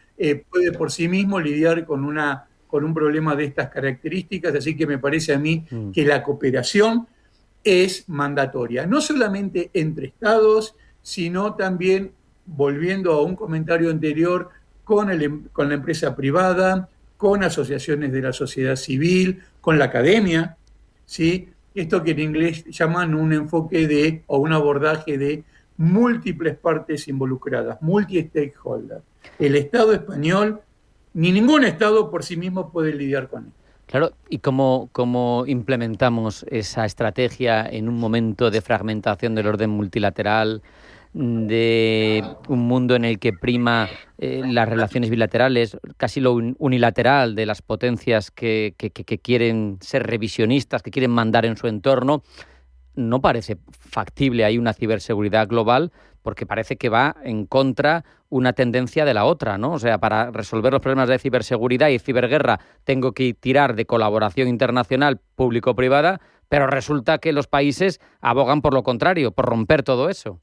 puede por sí mismo lidiar con un problema de estas características, así que me parece a mí que la cooperación es mandatoria, no solamente entre estados, sino también, volviendo a un comentario anterior, con la empresa privada, con asociaciones de la sociedad civil, con la academia, ¿sí? Esto que en inglés llaman un enfoque o un abordaje de múltiples partes involucradas, multi-stakeholder. El Estado español, ni ningún Estado por sí mismo puede lidiar con esto. Claro, ¿y cómo implementamos esa estrategia en un momento de fragmentación del orden multilateral, de un mundo en el que prima las relaciones bilaterales, casi lo unilateral de las potencias que quieren ser revisionistas, que quieren mandar en su entorno? No parece factible ahí una ciberseguridad global, porque parece que va en contra una tendencia de la otra, ¿no? O sea, para resolver los problemas de ciberseguridad y ciberguerra tengo que tirar de colaboración internacional público-privada, pero resulta que los países abogan por lo contrario, por romper todo eso.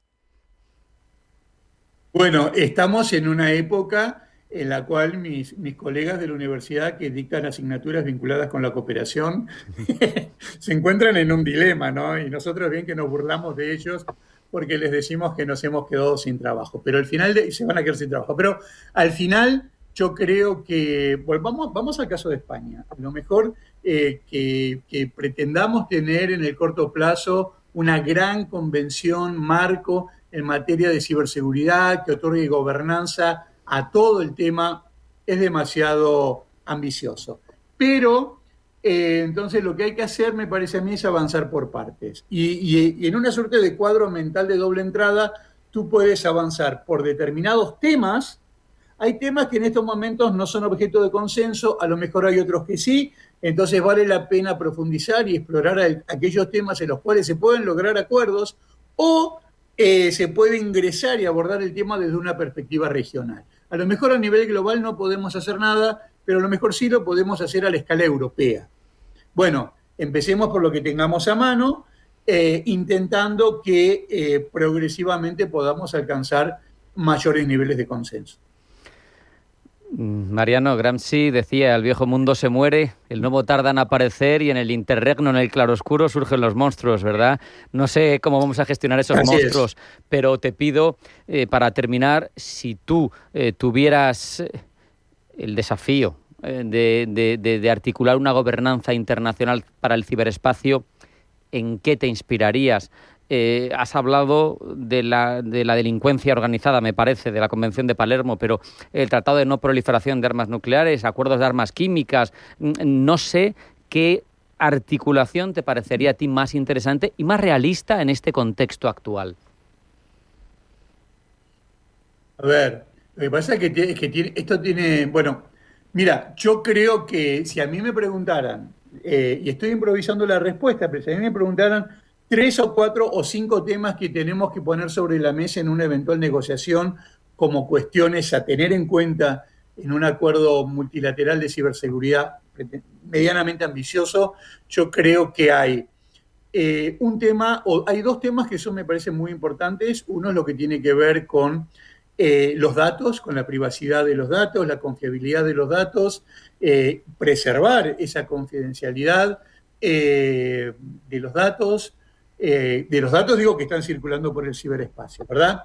Bueno, estamos en una época en la cual mis colegas de la universidad que dictan asignaturas vinculadas con la cooperación se encuentran en un dilema, ¿no? Y nosotros bien que nos burlamos de ellos porque les decimos que nos hemos quedado sin trabajo, pero al final se van a quedar sin trabajo. Pero al final yo creo que, vamos al caso de España, a lo mejor que pretendamos tener en el corto plazo una gran convención marco en materia de ciberseguridad que otorgue gobernanza a todo el tema, es demasiado ambicioso. Pero entonces lo que hay que hacer, me parece a mí, es avanzar por partes. Y en una suerte de cuadro mental de doble entrada, tú puedes avanzar por determinados temas. Hay temas que en estos momentos no son objeto de consenso, a lo mejor hay otros que sí, entonces vale la pena profundizar y explorar aquellos temas en los cuales se pueden lograr acuerdos, o se puede ingresar y abordar el tema desde una perspectiva regional. A lo mejor a nivel global no podemos hacer nada, pero a lo mejor sí lo podemos hacer a la escala europea. Bueno, empecemos por lo que tengamos a mano, intentando que progresivamente podamos alcanzar mayores niveles de consenso. Mariano, Gramsci decía, el viejo mundo se muere, el nuevo tarda en aparecer y en el interregno, en el claroscuro, surgen los monstruos, ¿verdad? No sé cómo vamos a gestionar esos monstruos, pero te pido, para terminar, si tú tuvieras el desafío de articular una gobernanza internacional para el ciberespacio, ¿en qué te inspirarías? Has hablado de la delincuencia organizada, me parece, de la Convención de Palermo, pero el Tratado de No Proliferación de Armas Nucleares, acuerdos de armas químicas, no sé qué articulación te parecería a ti más interesante y más realista en este contexto actual. A ver, lo que pasa es que esto tiene, bueno, mira, yo creo que si a mí me preguntaran, y estoy improvisando la respuesta, pero si a mí me preguntaran 3 o 4 o 5 temas que tenemos que poner sobre la mesa en una eventual negociación como cuestiones a tener en cuenta en un acuerdo multilateral de ciberseguridad medianamente ambicioso, yo creo que hay un tema, o hay 2 temas que son, me parecen muy importantes. Uno es lo que tiene que ver con los datos, con la privacidad de los datos, la confiabilidad de los datos, preservar esa confidencialidad de los datos digo que están circulando por el ciberespacio, ¿verdad?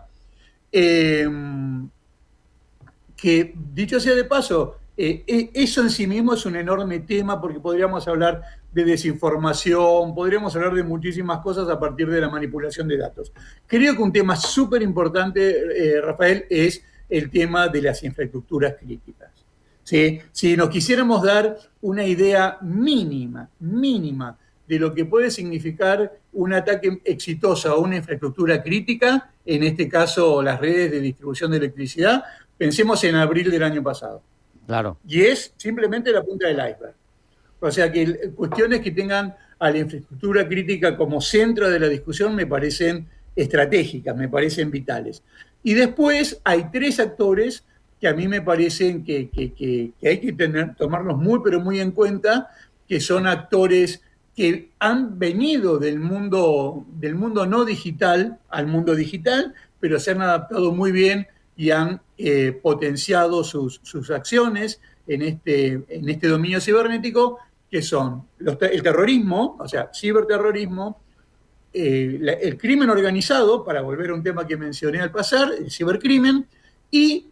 Que dicho sea de paso, eso en sí mismo es un enorme tema porque podríamos hablar de desinformación, podríamos hablar de muchísimas cosas a partir de la manipulación de datos. Creo que un tema súper importante, Rafael, es el tema de las infraestructuras críticas. ¿Sí? Si nos quisiéramos dar una idea mínima de lo que puede significar un ataque exitoso a una infraestructura crítica, en este caso las redes de distribución de electricidad, pensemos en abril del año pasado. Claro. Y es simplemente la punta del iceberg. O sea que cuestiones que tengan a la infraestructura crítica como centro de la discusión me parecen estratégicas, me parecen vitales. Y después hay 3 actores que a mí me parecen que hay que tomarlos muy, pero muy en cuenta, que son actores que han venido del mundo no digital al mundo digital, pero se han adaptado muy bien y han potenciado sus acciones en este dominio cibernético, que son el terrorismo, o sea, ciberterrorismo, el crimen organizado, para volver a un tema que mencioné al pasar, el cibercrimen, y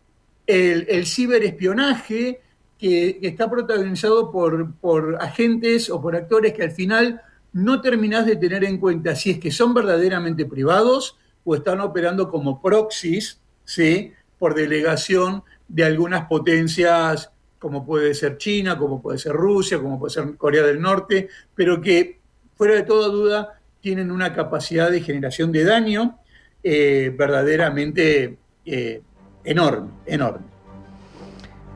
el ciberespionaje, que está protagonizado por agentes o por actores que al final no terminás de tener en cuenta si es que son verdaderamente privados o están operando como proxies, ¿sí?, por delegación de algunas potencias, como puede ser China, como puede ser Rusia, como puede ser Corea del Norte, pero que, fuera de toda duda, tienen una capacidad de generación de daño verdaderamente enorme.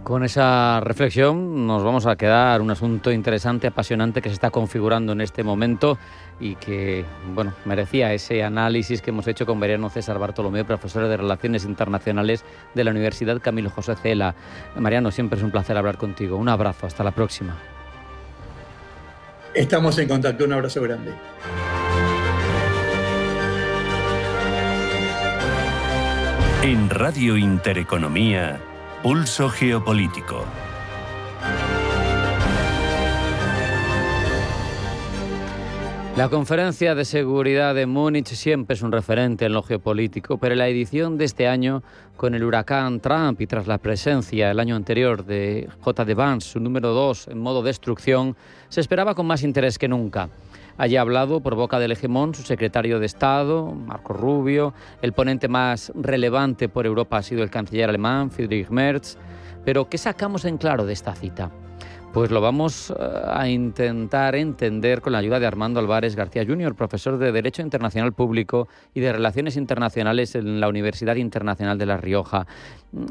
Con esa reflexión nos vamos a quedar un asunto interesante, apasionante, que se está configurando en este momento y que, bueno, merecía ese análisis que hemos hecho con Mariano César Bartolomé, profesor de Relaciones Internacionales de la Universidad Camilo José Cela. Mariano, siempre es un placer hablar contigo. Un abrazo, hasta la próxima. Estamos en contacto, un abrazo grande. En Radio Intereconomía, Pulso Geopolítico. La Conferencia de Seguridad de Múnich siempre es un referente en lo geopolítico, pero la edición de este año, con el huracán Trump y tras la presencia el año anterior de J.D. Vance, su número 2 en modo destrucción, se esperaba con más interés que nunca. Allí ha hablado por boca del hegemón su secretario de Estado, Marco Rubio. El ponente más relevante por Europa ha sido el canciller alemán, Friedrich Merz. Pero, ¿qué sacamos en claro de esta cita? Pues lo vamos a intentar entender con la ayuda de Armando Álvarez García Jr., profesor de Derecho Internacional Público y de Relaciones Internacionales en la Universidad Internacional de La Rioja.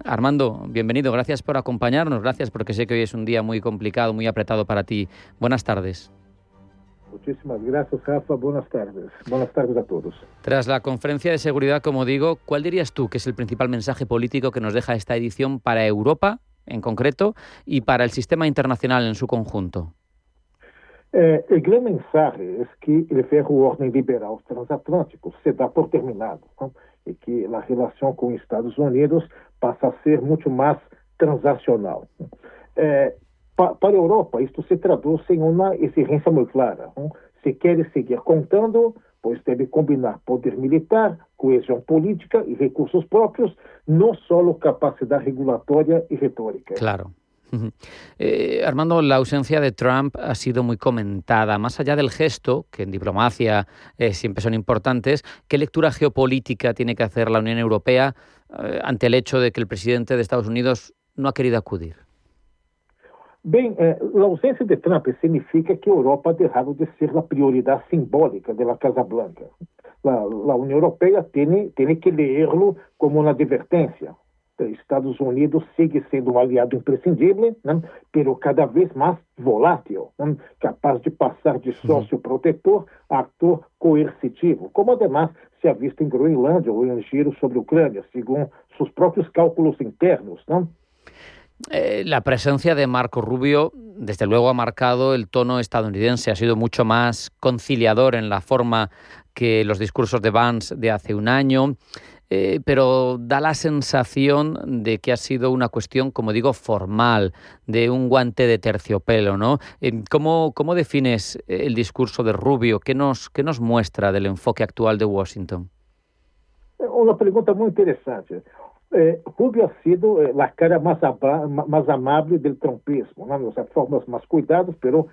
Armando, bienvenido, gracias por acompañarnos, gracias porque sé que hoy es un día muy complicado, muy apretado para ti. Buenas tardes. Muchísimas gracias, Rafa. Buenas tardes. Buenas tardes a todos. Tras la conferencia de seguridad, como digo, ¿cuál dirías tú que es el principal mensaje político que nos deja esta edición para Europa, en concreto, y para el sistema internacional en su conjunto? El gran mensaje es que el viejo orden liberal transatlántico se da por terminado, ¿no? Y que la relación con Estados Unidos pasa a ser mucho más transaccional. Para Europa, esto se traduce en una exigencia muy clara, ¿no? Si quiere seguir contando, pues debe combinar poder militar, cohesión política y recursos propios, no solo capacidad regulatoria y retórica. Claro. Armando, la ausencia de Trump ha sido muy comentada. Más allá del gesto, que en diplomacia siempre son importantes, ¿qué lectura geopolítica tiene que hacer la Unión Europea ante el hecho de que el presidente de Estados Unidos no ha querido acudir? Bem, a ausência de Trump significa que a Europa ha dejado de ser la prioridad simbólica de la Casa Blanca. La Unión Europea tiene que leerlo como una advertencia. Estados Unidos sigue sendo um aliado imprescindível, né, pero cada vez mais volátil, né, capaz de passar de sócio protetor a ator coercitivo, como además se ha visto em Groenlândia ou em giro sobre Ucrânia, segundo seus próprios cálculos internos, né. La presencia de Marco Rubio, desde luego, ha marcado el tono estadounidense. Ha sido mucho más conciliador en la forma que los discursos de Vance de hace un año, pero da la sensación de que ha sido una cuestión, como digo, formal, de un guante de terciopelo, ¿no? ¿Cómo defines el discurso de Rubio? ¿Qué nos muestra del enfoque actual de Washington? Una pregunta muy interesante. Rubio ha sido la cara más amable del trumpismo, ¿no? O sea, formas más cuidadas, pero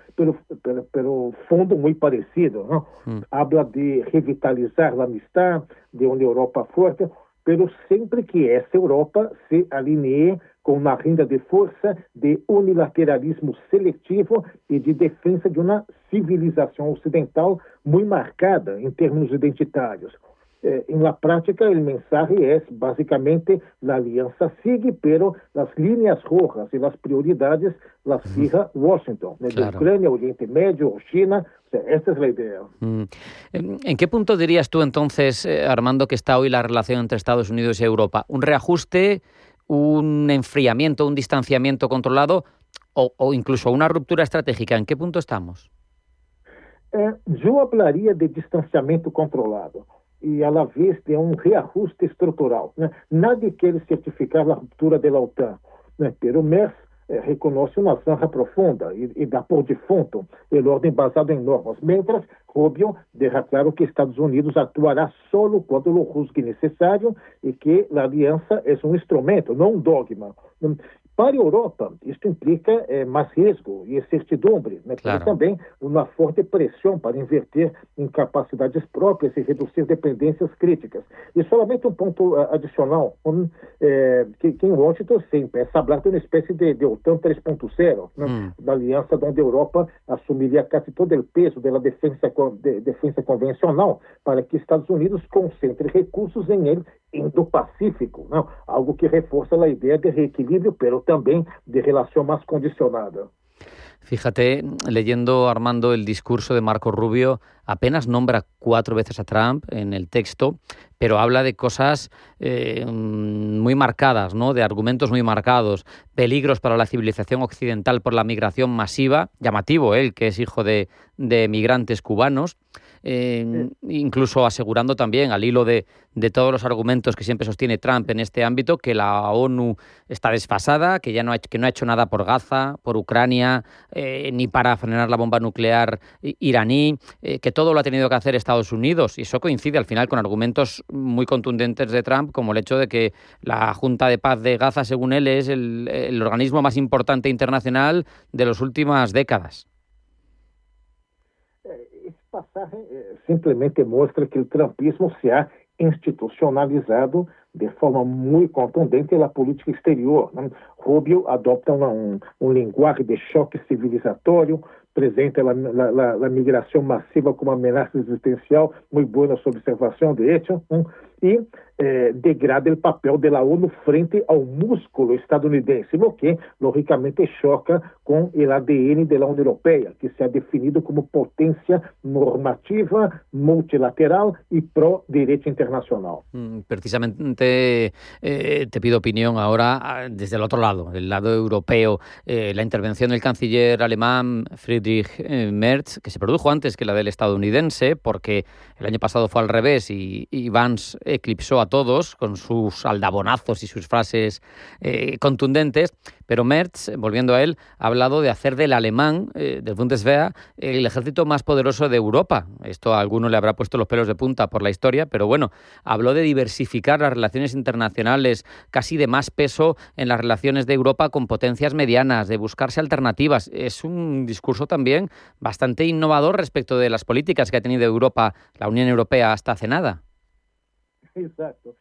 fondo muy parecido, ¿no? Habla de revitalizar la amistad, de una Europa fuerte, pero siempre que esa Europa se alinee con una agenda de fuerza, de unilateralismo selectivo y de defensa de una civilización occidental muy marcada en términos identitarios. En la práctica, el mensaje es básicamente la alianza sigue, pero las líneas rojas y las prioridades las fija Washington, de Ucrania, Oriente Medio, China. O sea, esta es la idea. ¿En qué punto dirías tú entonces, Armando, que está hoy la relación entre Estados Unidos y Europa? ¿Un reajuste, un enfriamiento, un distanciamiento controlado o incluso una ruptura estratégica? ¿En qué punto estamos? Yo hablaría de distanciamiento controlado e a la vez de um reajuste estrutural. Nadie quer certificar a ruptura da OTAN, pero Merz reconoce uma zanja profunda e dá por defunto o ordem basado em normas, mientras Rubio deja claro que Estados Unidos actuará solo quando lo juzgue necessário e que a aliança é um instrumento, não um dogma. Para a Europa, isto implica mais risco e incertidumbre, né? Claro. Mas também uma forte pressão para inverter em capacidades próprias e reduzir dependências críticas. E solamente um ponto adicional, que em Washington se empieza a falar de uma espécie de OTAN 3.0, né? Da aliança onde a Europa assumiria quase todo o peso da defesa convencional para que Estados Unidos concentre recursos em ele Indo-Pacífico, ¿no? Algo que refuerza la idea de reequilibrio, pero también de relación más condicionada. Fíjate, leyendo, Armando, el discurso de Marco Rubio, apenas nombra 4 veces a Trump en el texto, pero habla de cosas muy marcadas, ¿no? De argumentos muy marcados, peligros para la civilización occidental por la migración masiva, llamativo él, que es hijo de migrantes cubanos, incluso asegurando también, al hilo de todos los argumentos que siempre sostiene Trump en este ámbito, que la ONU está desfasada, que no ha hecho nada por Gaza, por Ucrania, ni para frenar la bomba nuclear iraní, que todo lo ha tenido que hacer Estados Unidos, y eso coincide al final con argumentos muy contundentes de Trump, como el hecho de que la Junta de Paz de Gaza, según él, es el organismo más importante internacional de las últimas décadas. Esse pasaje simplesmente mostra que o trumpismo se ha institucionalizado de forma muito contundente na política exterior, né? Rubio adopta um linguagem de choque civilizatório, presenta a migração massiva como ameaça existencial, muito boa na sua observação, de hecho, e degrada o papel da ONU frente ao músculo estadunidense, o que, logicamente, choca com o ADN da União Europeia, que se ha definido como potência normativa, multilateral e pró-direito internacional. Precisamente te pido opinión ahora desde el otro lado, el lado europeo. La intervención del canciller alemán Friedrich Merz, que se produjo antes que la del estadounidense, porque el año pasado fue al revés y Vance eclipsó a todos con sus aldabonazos y sus frases contundentes, pero Merz, volviendo a él, ha hablado de hacer del alemán, del Bundeswehr, el ejército más poderoso de Europa. Esto a alguno le habrá puesto los pelos de punta por la historia, pero bueno, habló de diversificar las relaciones internacionales, casi de más peso en las relaciones de Europa con potencias medianas, de buscarse alternativas. Es un discurso también bastante innovador respecto de las políticas que ha tenido Europa, la Unión Europea, hasta hace nada. Exacto.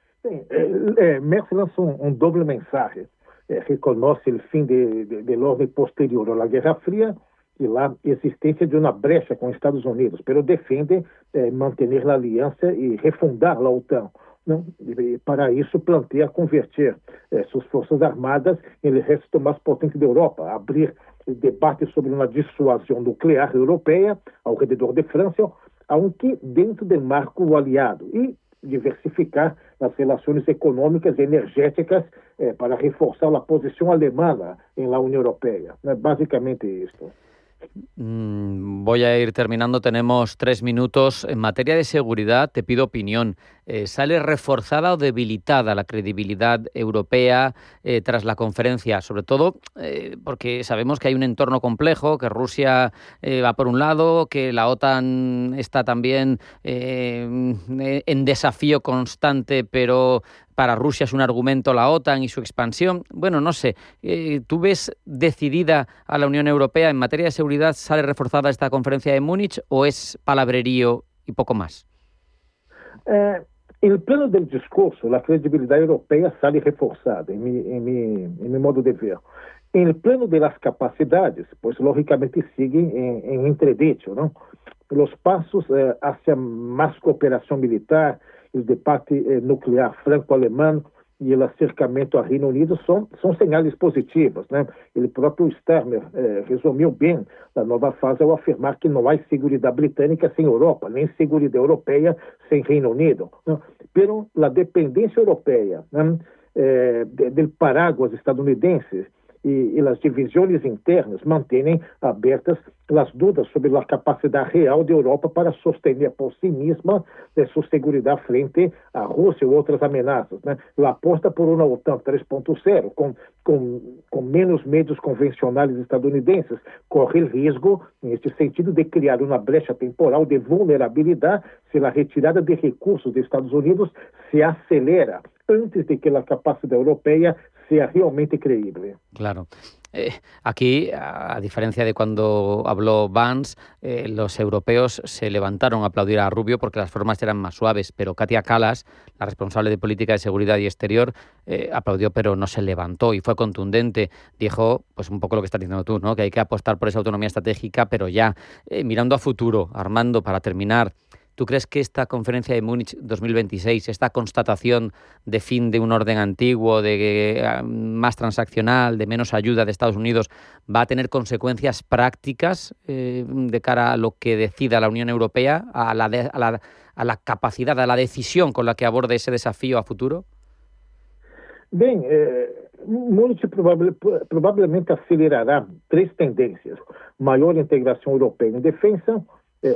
Merz lanzó un doble mensaje. Reconoce el fin del orden posterior a la Guerra Fría y la existencia de una brecha con Estados Unidos, pero defiende mantener la alianza y refundar la OTAN, ¿no? Y para eso plantea convertir sus fuerzas armadas en el ejército más potente de Europa, abrir el debate sobre una disuasión nuclear europea alrededor de Francia, aunque dentro del marco aliado, y diversificar las relaciones económicas y energéticas para reforzar la posición alemana en la Unión Europea. Básicamente esto. Voy a ir terminando, tenemos 3 minutos. En materia de seguridad, te pido opinión. ¿Sale reforzada o debilitada la credibilidad europea tras la conferencia? Sobre todo porque sabemos que hay un entorno complejo, que Rusia va por un lado, que la OTAN está también en desafío constante, pero para Rusia es un argumento la OTAN y su expansión. Bueno, no sé, ¿tú ves decidida a la Unión Europea en materia de seguridad? ¿Sale reforzada esta conferencia de Múnich o es palabrerío y poco más? En el plano del discurso, la credibilidad europea sale reforzada, en mi modo de ver. En el plano de las capacidades, pues lógicamente siguen en entredicho, ¿no? Los pasos hacia más cooperación militar, el debate nuclear franco-alemán y el acercamiento al Reino Unido son señales positivas, ¿no? El propio Starmer resumió bien la nueva fase al afirmar que no hay seguridad británica sin Europa, ni seguridad europea sin Reino Unido, ¿no? Pero la dependencia europea, ¿no? Del paraguas estadounidense y las divisiones internas mantienen abiertas las dudas sobre la capacidad real de Europa para sostener por sí misma su seguridad frente a Rusia u otras amenazas, ¿no? La apuesta por una OTAN 3.0 con menos medios convencionales estadounidenses corre el riesgo, en este sentido, de crear una brecha temporal de vulnerabilidad si la retirada de recursos de Estados Unidos se acelera antes de que la capacidad europea sea realmente creíble. Claro. Aquí, a diferencia de cuando habló Vance, los europeos se levantaron a aplaudir a Rubio porque las formas eran más suaves, pero Kaja Kallas, la responsable de Política de Seguridad y Exterior, aplaudió pero no se levantó y fue contundente. Dijo, pues un poco lo que estás diciendo tú, ¿no? Que hay que apostar por esa autonomía estratégica, pero ya, mirando a futuro. Armando, para terminar, ¿tú crees que esta conferencia de Múnich 2026, esta constatación de fin de un orden antiguo, de más transaccional, de menos ayuda de Estados Unidos, va a tener consecuencias prácticas de cara a lo que decida la Unión Europea, a la capacidad, a la decisión con la que aborde ese desafío a futuro? Bien, Múnich probablemente acelerará 3 tendencias: mayor integración europea en defensa,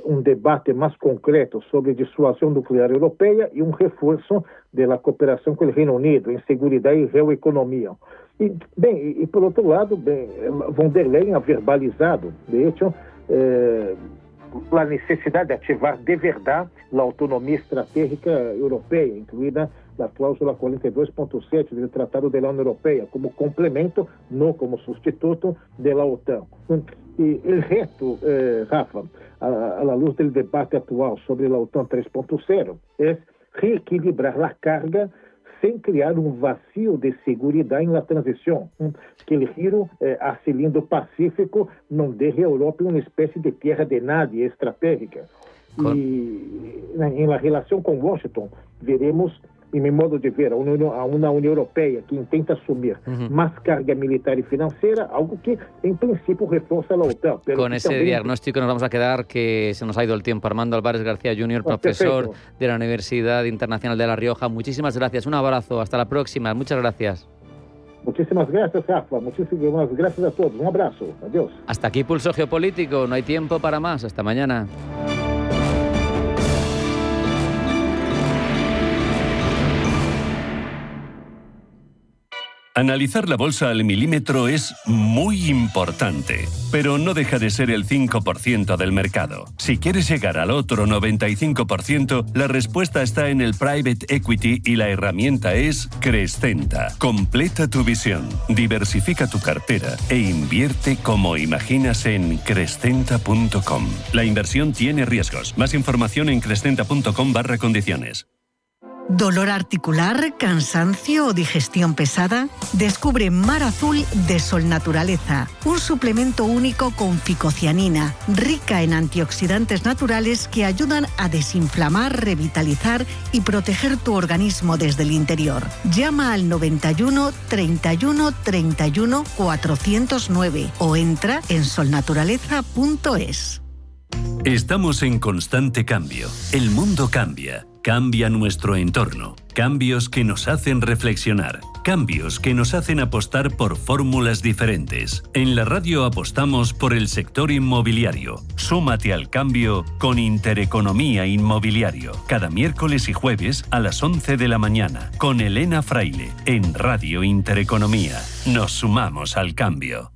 un debate más concreto sobre disuasión nuclear europea y un refuerzo de la cooperación con el Reino Unido en seguridad y geoeconomía. Y por otro lado, von der Leyen ha verbalizado, de hecho, la necesidad de activar de verdad la autonomía estratégica europea, incluida la cláusula 42.7 del Tratado de la Unión Europea, como complemento, no como sustituto de la OTAN. Y el reto, Rafa, a la luz del debate actual sobre la OTAN 3.0, es reequilibrar la carga sin crear un vacío de seguridad en la transición, que el giro hacia el Indo-Pacífico no deje a Europa una especie de tierra de nadie estratégica. Y en la relación con Washington veremos, en mi modo de ver, a una Unión Europea que intenta asumir más carga militar y financiera, algo que en principio refuerza la OTAN. Pero con ese diagnóstico nos vamos a quedar, que se nos ha ido el tiempo. Armando Álvarez García Jr., profesor de la Universidad Internacional de La Rioja. Muchísimas gracias, un abrazo, hasta la próxima, muchas gracias. Muchísimas gracias, Rafa, muchísimas gracias a todos, un abrazo, adiós. Hasta aquí Pulso Geopolítico, no hay tiempo para más, hasta mañana. Analizar la bolsa al milímetro es muy importante, pero no deja de ser el 5% del mercado. Si quieres llegar al otro 95%, la respuesta está en el private equity y la herramienta es Crescenta. Completa tu visión, diversifica tu cartera e invierte como imaginas en crescenta.com. La inversión tiene riesgos. Más información en crescenta.com/condiciones. ¿Dolor articular, cansancio o digestión pesada? Descubre Mar Azul de Sol Naturaleza, un suplemento único con ficocianina, rica en antioxidantes naturales que ayudan a desinflamar, revitalizar y proteger tu organismo desde el interior. Llama al 91 31 31 409 o entra en solnaturaleza.es. Estamos en constante cambio. El mundo cambia. Cambia nuestro entorno. Cambios que nos hacen reflexionar. Cambios que nos hacen apostar por fórmulas diferentes. En la radio apostamos por el sector inmobiliario. Súmate al cambio con Intereconomía Inmobiliario. Cada miércoles y jueves a las 11 de la mañana. Con Elena Fraile. En Radio Intereconomía. Nos sumamos al cambio.